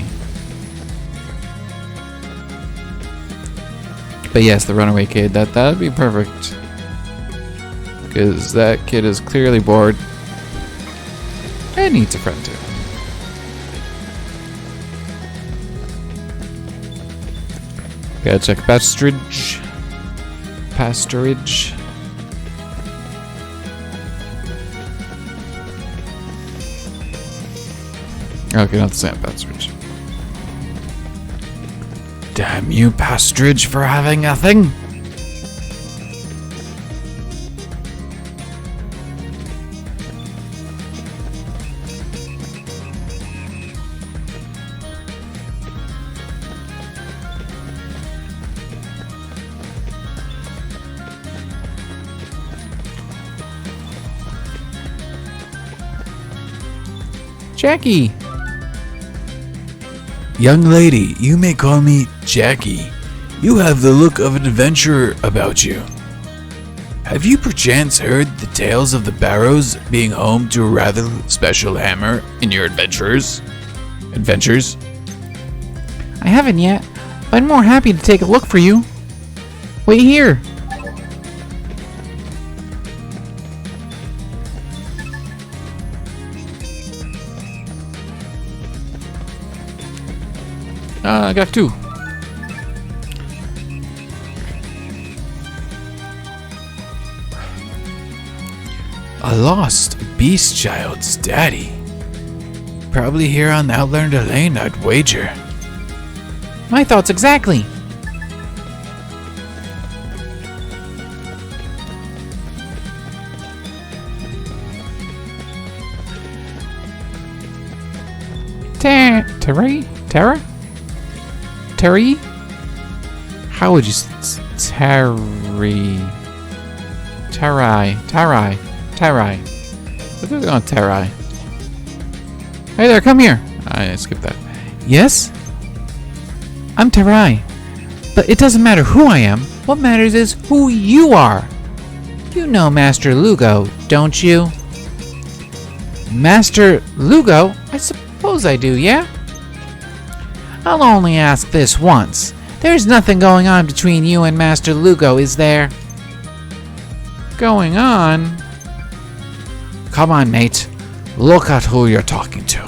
But yes, the runaway kid, that'd be perfect. Because that kid is clearly bored and needs a friend too. Gotta check pasturage. Okay, not the same pasturage. Damn you, pasturage, for having a thing. Jackie! Young lady, you may call me Jackie. You have the look of an adventurer about you. Have you perchance heard the tales of the Barrows being home to a rather special hammer in your adventures? I haven't yet, but I'm more happy to take a look for you. Wait here. I got 2. A lost beast child's daddy. Probably here on Outlander Lane, I'd wager. My thoughts exactly. Terry? How would you Terry? What are they on Terry? Hey there, come here. I skipped that. Yes? I'm Terry. But it doesn't matter who I am. What matters is who you are. You know Master Lugo, don't you? Master Lugo? I suppose I do, yeah? I'll only ask this once. There's nothing going on between you and Master Lugo, is there? Going on? Come on, mate. Look at who you're talking to.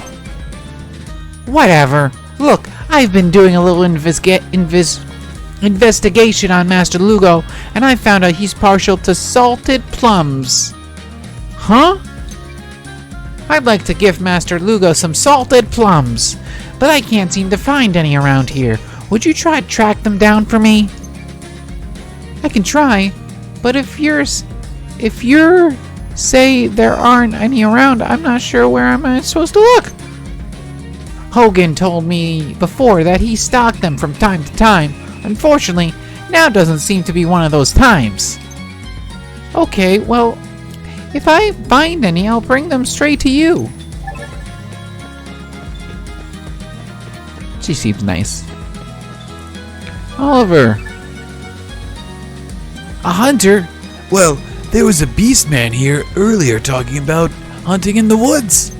Whatever. Look, I've been doing a little investigation on Master Lugo, and I found out he's partial to salted plums. Huh? I'd like to give Master Lugo some salted plums, but I can't seem to find any around here. Would you try to track them down for me? I can try, but if you're say there aren't any around, I'm not sure where am I supposed to look. Hogan told me before that he stocked them from time to time. Unfortunately, now doesn't seem to be one of those times. Okay, well, if I find any, I'll bring them straight to you. She seems nice. Oliver. A hunter? Well, there was a beast man here earlier talking about hunting in the woods.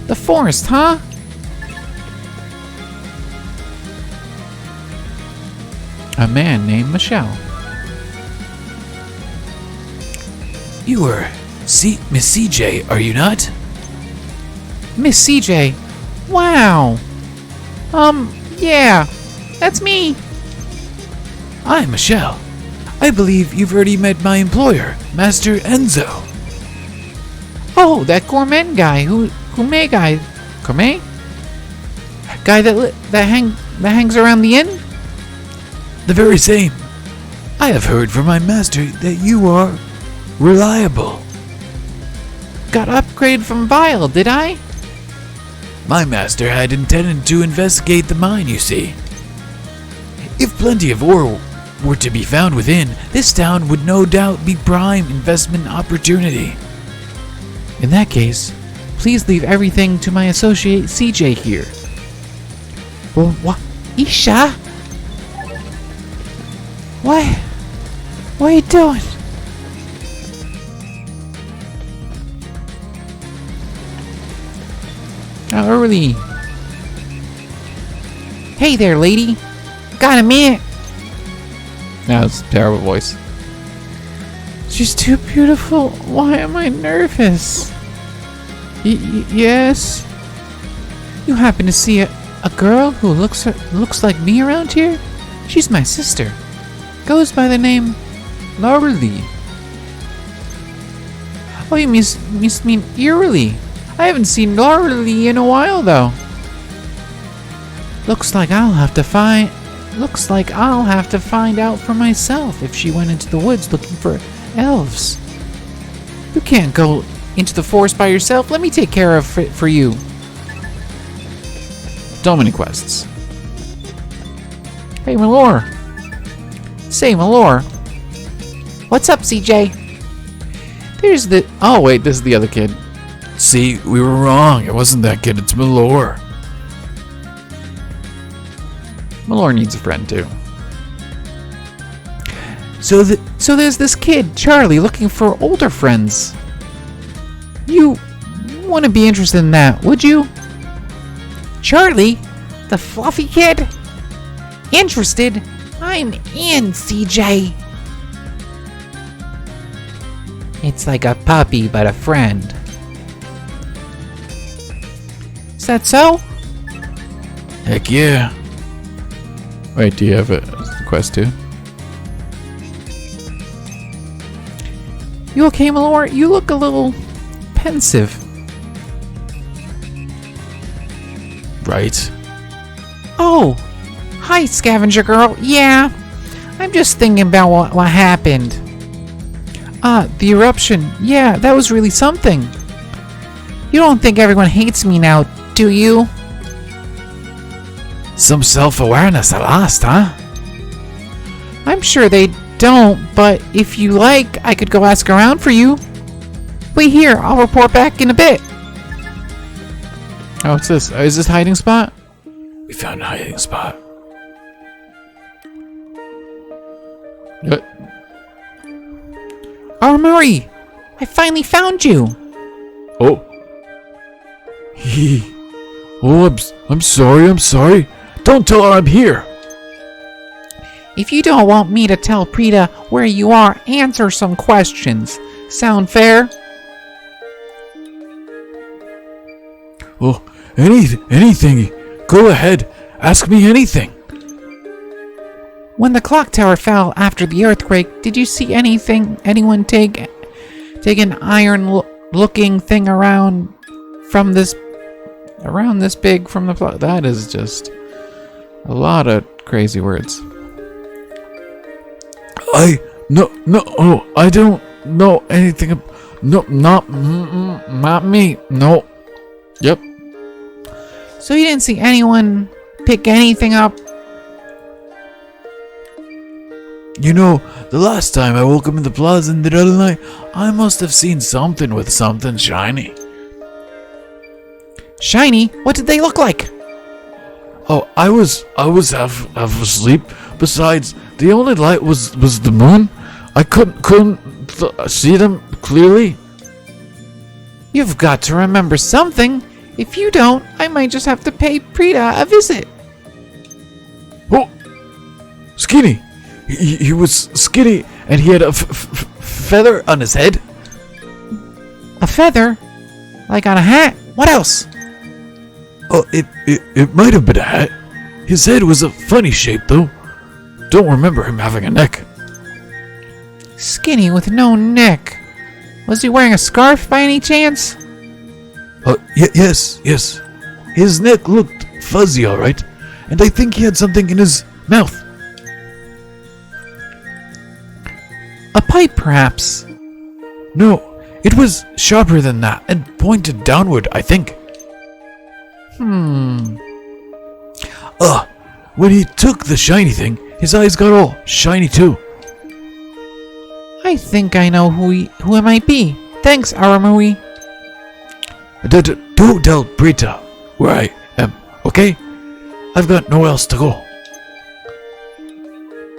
The forest, huh? A man named Michelle. You are Miss CJ, are you not? Miss CJ. Wow. Yeah. That's me. I'm Michelle. I believe you've already met my employer, Master Enzo. Oh, that gourmet guy gourmet guy that hangs around the inn? The very same. I have heard from my master that you are reliable. Got upgraded from Vile, did I? My master had intended to investigate the mine, you see. If plenty of ore were to be found within, this town would no doubt be prime investment opportunity. In that case, please leave everything to my associate CJ here. Well, what? Isha? What? What are you doing? How early? Hey there, lady. Got a minute? That was a terrible voice. She's too beautiful. Why am I nervous? Yes? You happen to see a girl who looks like me around here? She's my sister. Goes by the name Lauralee. Oh, you mean Eerily. I haven't seen Lauralee in a while, though. Looks like I'll have to find out for myself if she went into the woods looking for elves. You can't go into the forest by yourself. Let me take care of it for you. So many quests. Hey, Malore. Say, Malore. What's up, CJ? There's the... Oh, wait, this is the other kid. See, we were wrong. It wasn't that kid, it's Malore. Malore needs a friend, too. So there's this kid, Charlie, looking for older friends. You wouldn't be interested in that, would you? Charlie? The fluffy kid? Interested? I'm in, CJ. It's like a puppy, but a friend. Is that so? Heck yeah. Wait, do you have a quest too? You okay, Malor? You look a little pensive. Right? Oh, hi, scavenger girl. Yeah, I'm just thinking about what happened. The eruption. Yeah, that was really something. You don't think everyone hates me now, do you? Some self-awareness at last, huh? I'm sure they don't, but if you like, I could go ask around for you. Wait here, I'll report back in a bit. Oh, what's this? Is this hiding spot? We found a hiding spot. What? Murray, I finally found you. Oh. Oh, I'm sorry. Don't tell her I'm here. If you don't want me to tell Prita where you are, answer some questions. Sound fair? Oh, anything. Go ahead. Ask me anything. When the clock tower fell after the earthquake, did you see anyone take an iron-looking thing around this big from the floor? That is just a lot of crazy words. I don't know anything. No, not me. No. Yep. So you didn't see anyone pick anything up? You know, the last time I woke up in the plaza in the other night, I must have seen something with something shiny. Shiny? What did they look like? Oh, I was half asleep. Besides, the only light was the moon. I couldn't see them clearly. You've got to remember something. If you don't, I might just have to pay Prita a visit. Oh, Skinny. He was skinny and he had a feather on his head. A feather? Like on a hat? What else? Oh, it might have been a hat. His head was a funny shape, though. Don't remember him having a neck. Skinny with no neck. Was he wearing a scarf by any chance? Yes. His neck looked fuzzy, all right. And I think he had something in his mouth. A pipe, perhaps? No, it was sharper than that and pointed downward, I think. When he took the shiny thing, his eyes got all shiny too. I think I know who it might be. Thanks, Aramui. Don't tell Brita where I am, okay? I've got nowhere else to go.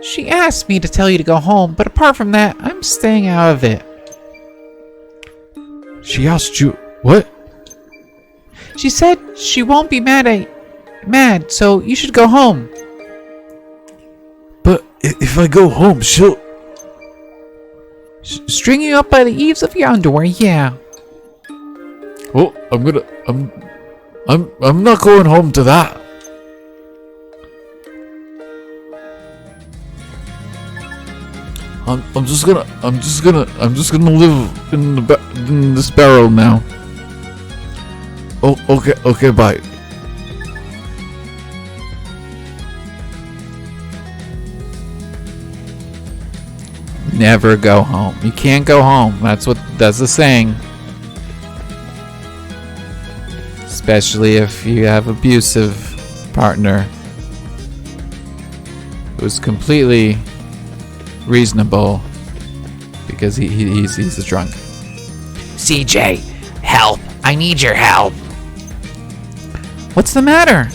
She asked me to tell you to go home, but apart from that, I'm staying out of it. She asked you what? She said she won't be mad, so you should go home. But if I go home, she'll String you up by the eaves of your underwear, yeah. Oh, I'm not going home to that. I'm just gonna live in this barrel now. Oh, okay, bye. Never go home. You can't go home. That's the saying. Especially if you have abusive partner who's completely reasonable because he's a drunk. CJ, help. I need your help. What's the matter?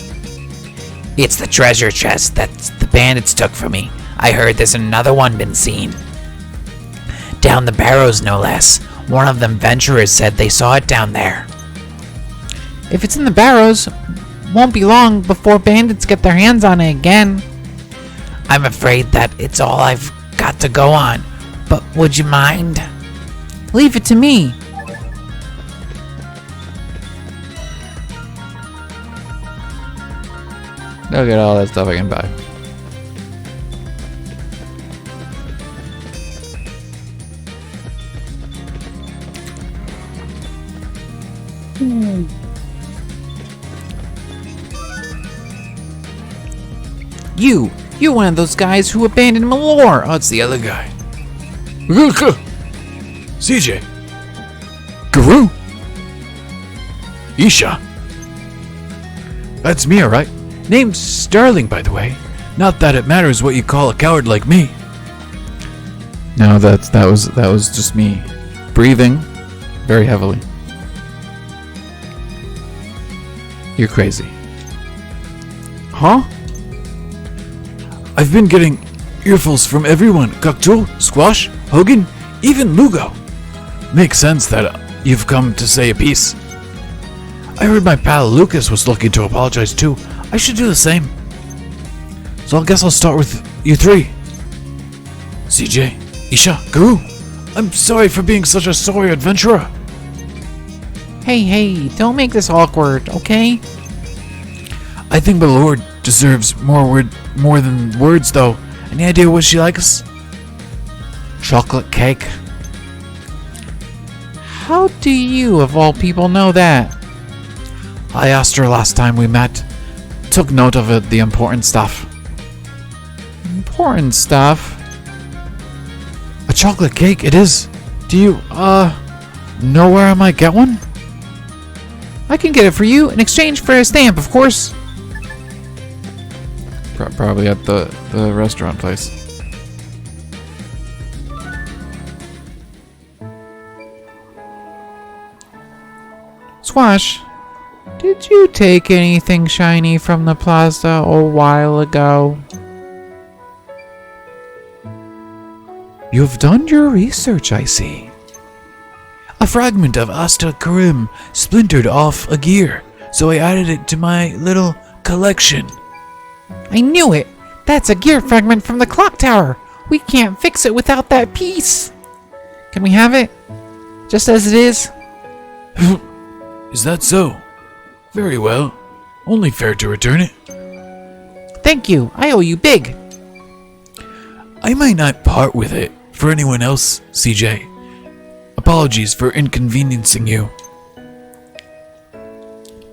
It's the treasure chest that the bandits took from me. I heard there's another one been seen. Down the barrows, no less. One of them venturers said they saw it down there. If it's in the barrows, won't be long before bandits get their hands on it again. I'm afraid that it's all I've got to go on, but would you mind? Leave it to me. Look at all that stuff I can buy. You're one of those guys who abandoned Malor. Oh, it's the other guy. CJ. Guru. Isha. That's me, alright. Name's Starling, by the way. Not that it matters what you call a coward like me. No, that was just me breathing very heavily. You're crazy. Huh? I've been getting earfuls from everyone. Cocteau, Squash, Hogan, even Lugo. Makes sense that you've come to say a piece. I heard my pal Lucas was looking to apologize too. I should do the same. So I guess I'll start with you three. CJ, Isha, Guru, I'm sorry for being such a sorry adventurer. Hey, don't make this awkward, okay? I think my lord deserves more than words, though. Any idea what she likes? Chocolate cake. How do you, of all people, know that? I asked her last time we met. Took note of it, the important stuff. Important stuff? A chocolate cake, it is. Do you, know where I might get one? I can get it for you in exchange for a stamp, of course. Probably at the restaurant place. Squash, did you take anything shiny from the plaza a while ago? You've done your research, I see. A fragment of Asta Karim splintered off a gear, so I added it to my little collection. I knew it! That's a gear fragment from the clock tower! We can't fix it without that piece! Can we have it? Just as it is? Is that so? Very well. Only fair to return it. Thank you, I owe you big! I might not part with it for anyone else, CJ. Apologies for inconveniencing you.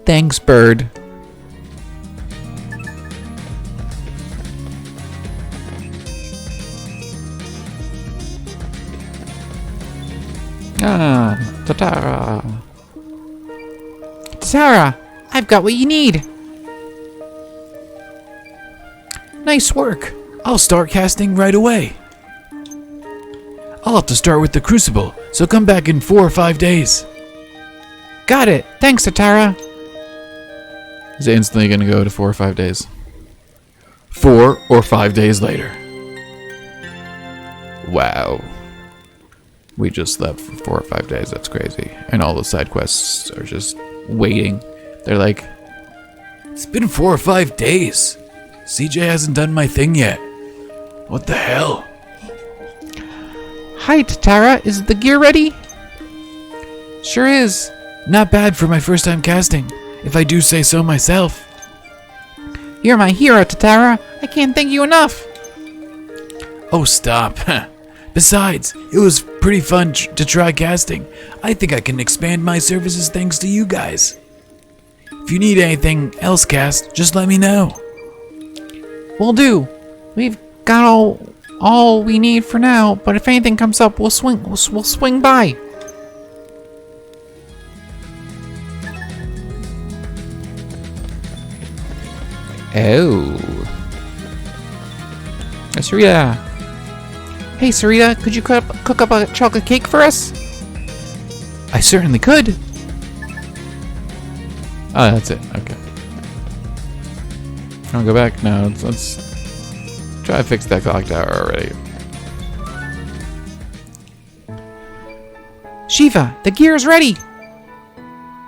Thanks, Bird. Tatara. Tara, I've got what you need. Nice work. I'll start casting right away. I'll have to start with the Crucible, so come back in 4 or 5 days. Got it. Thanks, Tara. Is it instantly going to go to 4 or 5 days? 4 or 5 days later. Wow. We just slept for 4 or 5 days. That's crazy. And all the side quests are just waiting. They're like, It's been 4 or 5 days. CJ hasn't done my thing yet. What the hell? Hi, Tara. Is the gear ready? Sure is. Not bad for my first time casting, if I do say so myself. You're my hero, Tara. I can't thank you enough. Oh, stop. Besides, it was pretty fun to try casting. I think I can expand my services thanks to you guys. If you need anything else cast, just let me know. Will do. We've got all we need for now, but if anything comes up, we'll swing by. oh. Sarita. Hey, Sarita, could you cook up a chocolate cake for us? I certainly could. Oh, that's it. Okay. I'll go back now. Let's try to fix that clock tower already. Shiva, the gear is ready.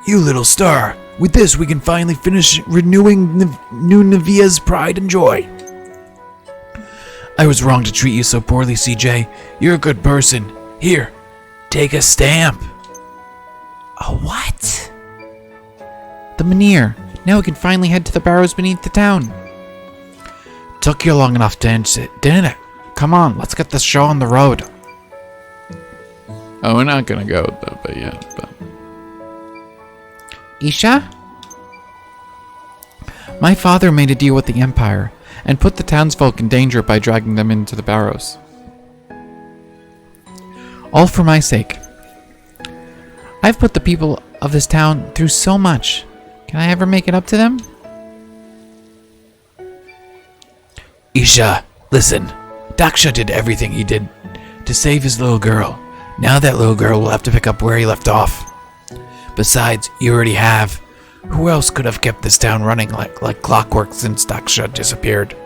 You little star. With this, we can finally finish renewing New Nevia's pride and joy. I was wrong to treat you so poorly, CJ. You're a good person. Here, take a stamp. A what? The Menhir. Now we can finally head to the barrows beneath the town. Took you long enough to inch it, didn't it? Come on, let's get this show on the road. Oh, we're not gonna go though, but yeah. But Isha? My father made a deal with the Empire and put the townsfolk in danger by dragging them into the barrows. All for my sake. I've put the people of this town through so much. Can I ever make it up to them? Isha, listen. Daksha did everything he did to save his little girl. Now that little girl will have to pick up where he left off. Besides, you already have. Who else could have kept this town running like clockwork since Daksha disappeared?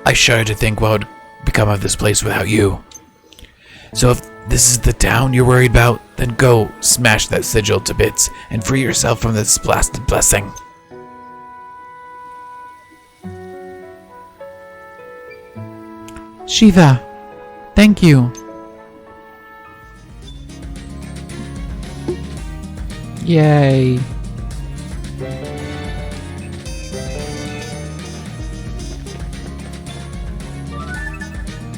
I shudder to think what would become of this place without you. So if this is the town you're worried about, then go smash that sigil to bits and free yourself from this blasted blessing. Shiva, thank you. Yay.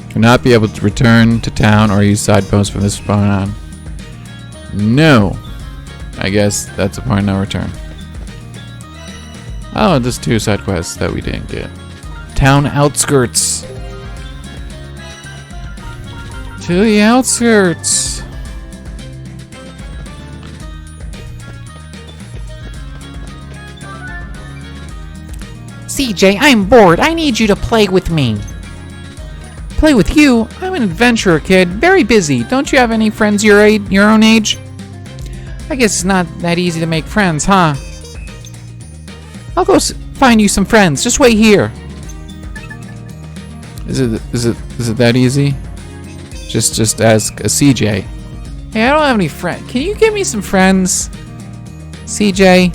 Do not be able to return to town or use side posts from this point on. No. I guess that's a point of no return. Oh, just 2 side quests that we didn't get. Town outskirts. To the outskirts. CJ, I'm bored. I need you to play with me. Play with you? I'm an adventurer, kid. Very busy. Don't you have any friends your own age? I guess it's not that easy to make friends, huh? I'll go find you some friends. Just wait here. Is it that easy? Just ask a CJ. Hey, I don't have any friends. Can you give me some friends, CJ?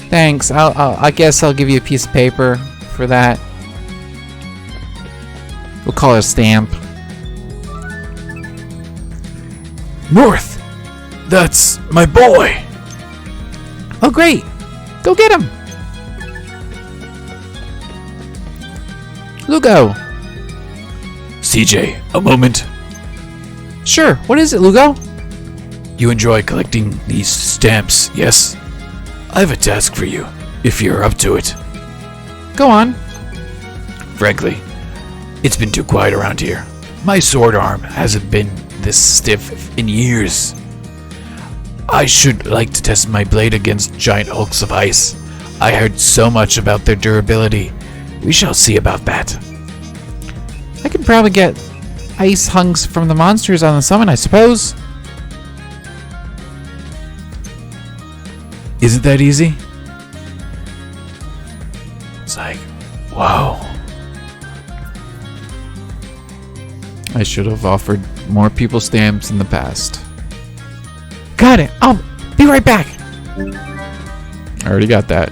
Thanks. I guess I'll give you a piece of paper for that. We'll call it a stamp. North! That's my boy! Oh, great. Go get him. Lugo. CJ, a moment. Sure. What is it, Lugo? You enjoy collecting these stamps, yes? I have a task for you, if you're up to it. Go on. Frankly, it's been too quiet around here. My sword arm hasn't been this stiff in years. I should like to test my blade against giant hulks of ice. I heard so much about their durability. We shall see about that. I could probably get ice hunks from the monsters on the summit, I suppose. Is it that easy? It's like, wow. I should have offered more people stamps in the past. Got it. I'll be right back. I already got that.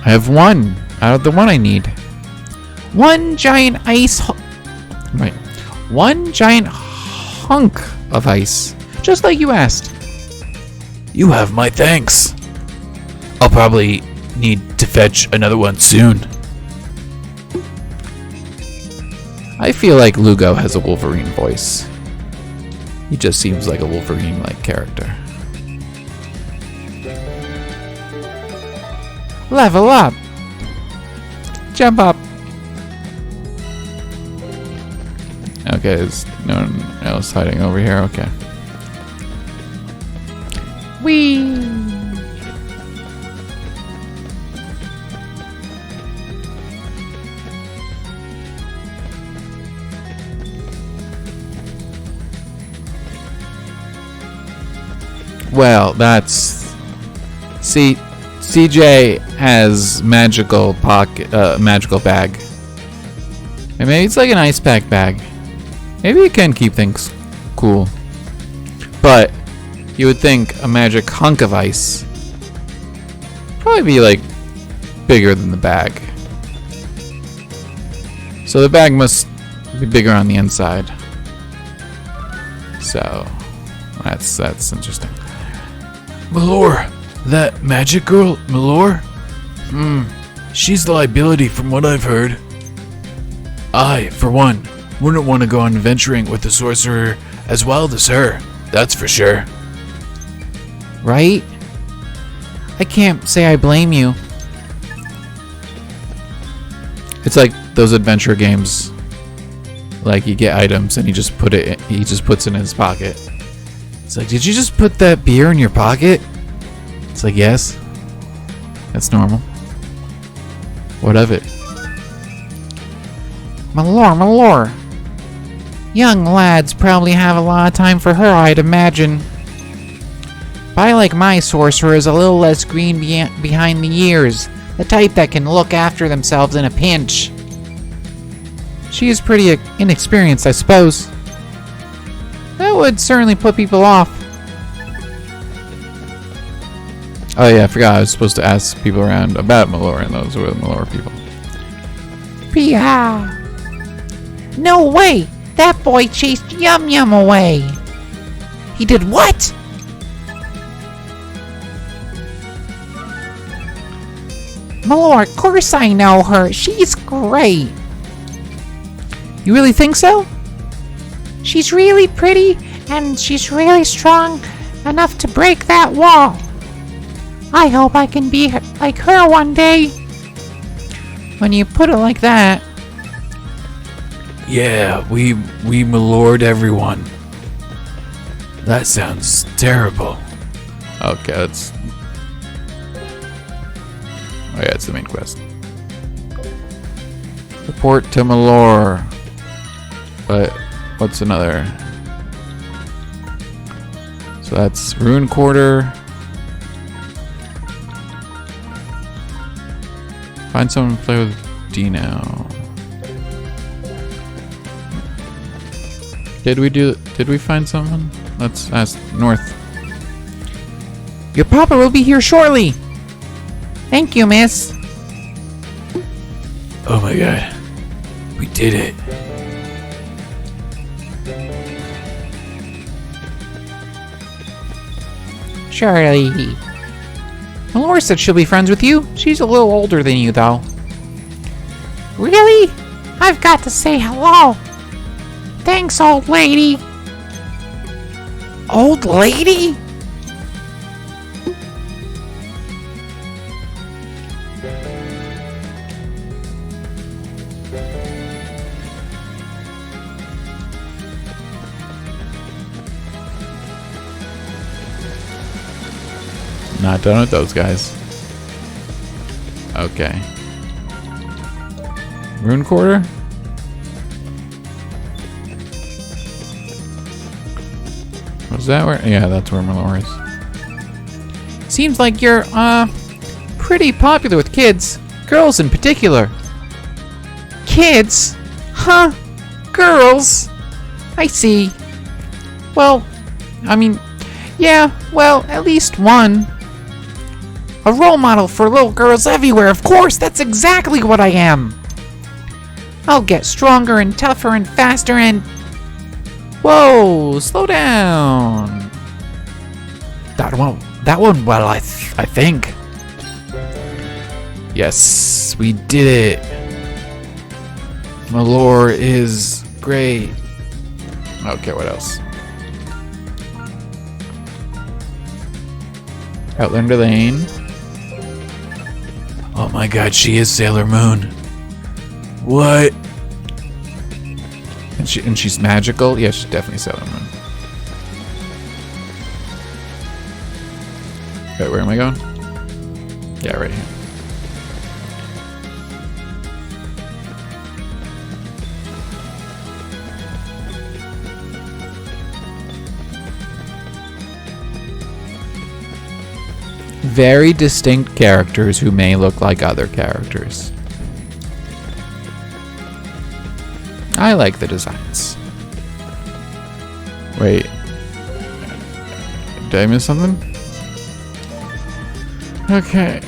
I have 1 out of the 1 I need. One giant Right. 1 giant hunk of ice. Just like you asked. You have my thanks. I'll probably need to fetch another one soon. I feel like Lugo has a Wolverine voice. He just seems like a Wolverine-like character. Level up. Jump up. Okay, there's no one else hiding over here. Okay. Whee! Well, that's... See, CJ has magical magical bag. And maybe it's like an ice pack bag. Maybe it can keep things cool. But you would think a magic hunk of ice probably be like bigger than the bag. So the bag must be bigger on the inside. So that's interesting. Malor, that magic girl, Malor? She's the liability from what I've heard. I, for one, wouldn't want to go on adventuring with a sorcerer as wild as her, that's for sure. Right? I can't say I blame you. It's like those adventure games. Like you get items and he just puts it in his pocket. It's like, did you just put that beer in your pocket? It's like, yes. That's normal. What of it? My lord. Young lads probably have a lot of time for her, I'd imagine. But I like my sorcerers a little less green behind the ears. The type that can look after themselves in a pinch. She is pretty inexperienced, I suppose. That would certainly put people off. Oh yeah, I forgot I was supposed to ask people around about Malor, and those were the Malor people. Pia! No way! That boy chased Yum Yum away! He did what? Malor, of course I know her. She's great. You really think so? She's really pretty, and she's really strong enough to break that wall. I hope I can be like her one day. When you put it like that. Yeah, we milord everyone. That sounds terrible. Okay, that's... Oh yeah, it's the main quest. Report to Malor. But what's another? So that's Rune Quarter. Find someone to play with Dino. Did we find someone? Let's ask North. Your papa will be here shortly. Thank you, miss. Oh my god. We did it. Surely. Malor said she'll be friends with you. She's a little older than you, though. Really? I've got to say hello. Thanks, old lady. Old lady? Not done with those guys. Okay. Rune Quarter? Was that where? Yeah, that's where Malor is. Seems like you're, pretty popular with kids. Girls in particular. Kids? Huh? Girls? I see. Well, I mean, yeah, well, at least one. A role model for little girls everywhere, of course, that's exactly what I am. I'll get stronger and tougher and faster and... Whoa, slow down. That one, well, I think. Yes, we did it. Malor is great. Okay, what else? Outlander Lane. Oh my god, she is Sailor Moon. What? And she's magical? Yeah, she's definitely Sailor Moon. Wait, where am I going? Yeah, right here. Very distinct characters who may look like other characters. I like the designs. Wait. Did I miss something? Okay.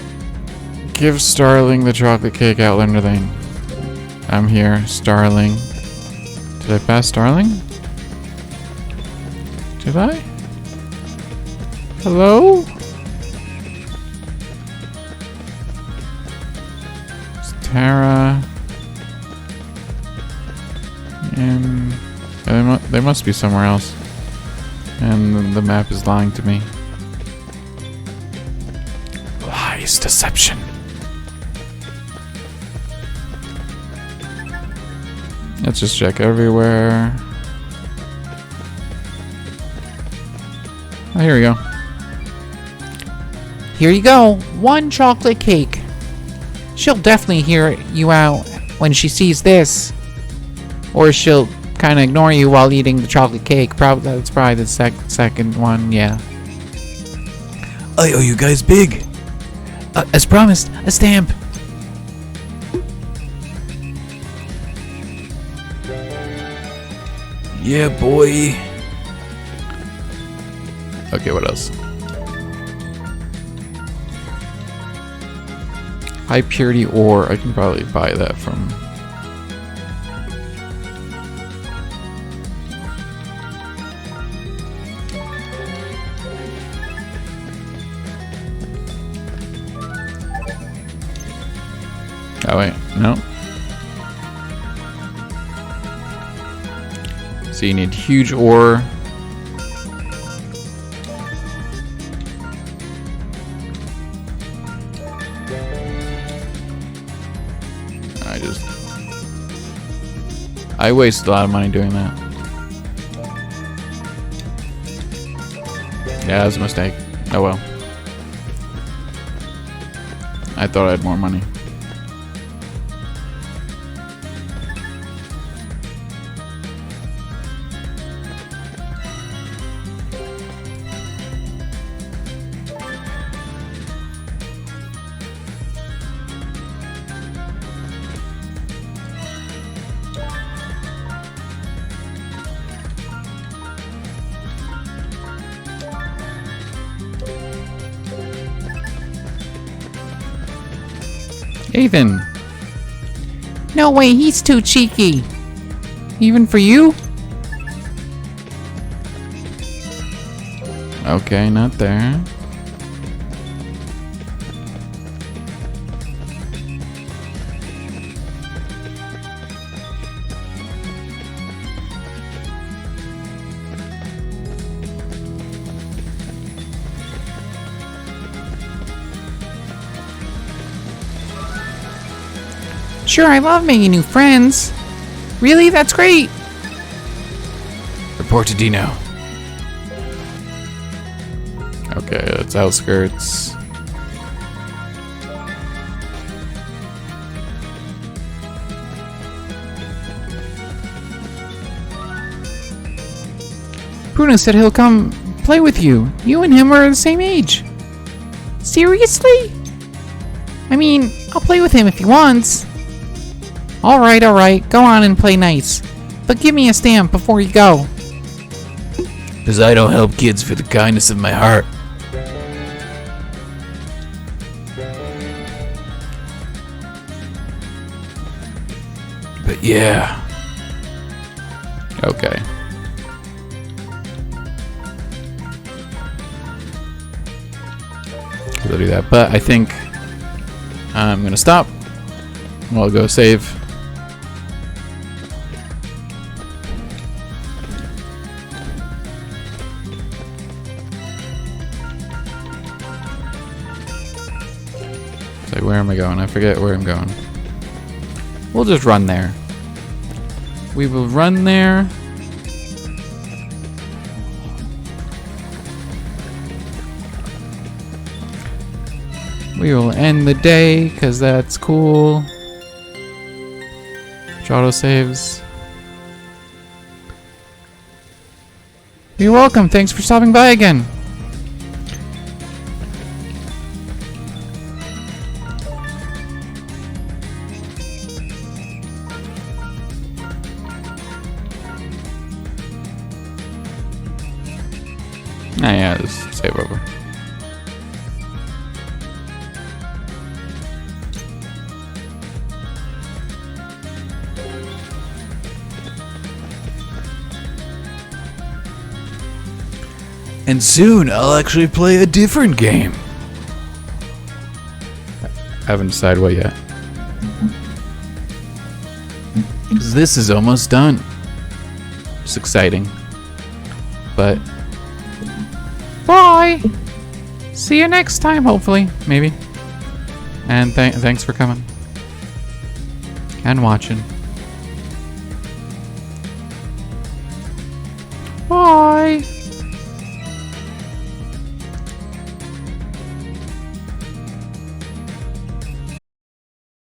Give Starling the chocolate cake, Outlander Lane. I'm here, Starling. Did I pass Starling? Did I? Hello? It's Tara. And they must be somewhere else. And the map is lying to me. Nice deception. Let's just check everywhere. Oh, here we go. Here you go. 1 chocolate cake. She'll definitely hear you out when she sees this. Or she'll kind of ignore you while eating the chocolate cake. That's probably the second one, yeah. I owe you guys big. As promised, a stamp. Yeah, boy. Okay, what else? High purity ore. I can probably buy that from... Oh wait, no. So you need huge ore. I waste a lot of money doing that. Yeah, that was a mistake. Oh well. I thought I had more money. Ethan! No way, he's too cheeky. Even for you? Okay, not there. Sure, I love making new friends. Really? That's great. Report to Dino. Okay, that's outskirts. Bruno said he'll come play with you. You and him are the same age. Seriously? I mean, I'll play with him if he wants. Alright, go on and play nice. But give me a stamp before you go. Because I don't help kids for the kindness of my heart. But yeah. Okay. I'll do that, but I think I'm gonna stop. I'll go save. Where am I going? I forget where I'm going. We'll just run there. We will run there. We will end the day, because that's cool. Auto saves. You're welcome. Thanks for stopping by again. Yeah, just save over. And soon I'll actually play a different game. I haven't decided what yet. 'Cause this is almost done. It's exciting. But Bye. See you next time, hopefully. maybe. And thanks for coming. And watching. Bye!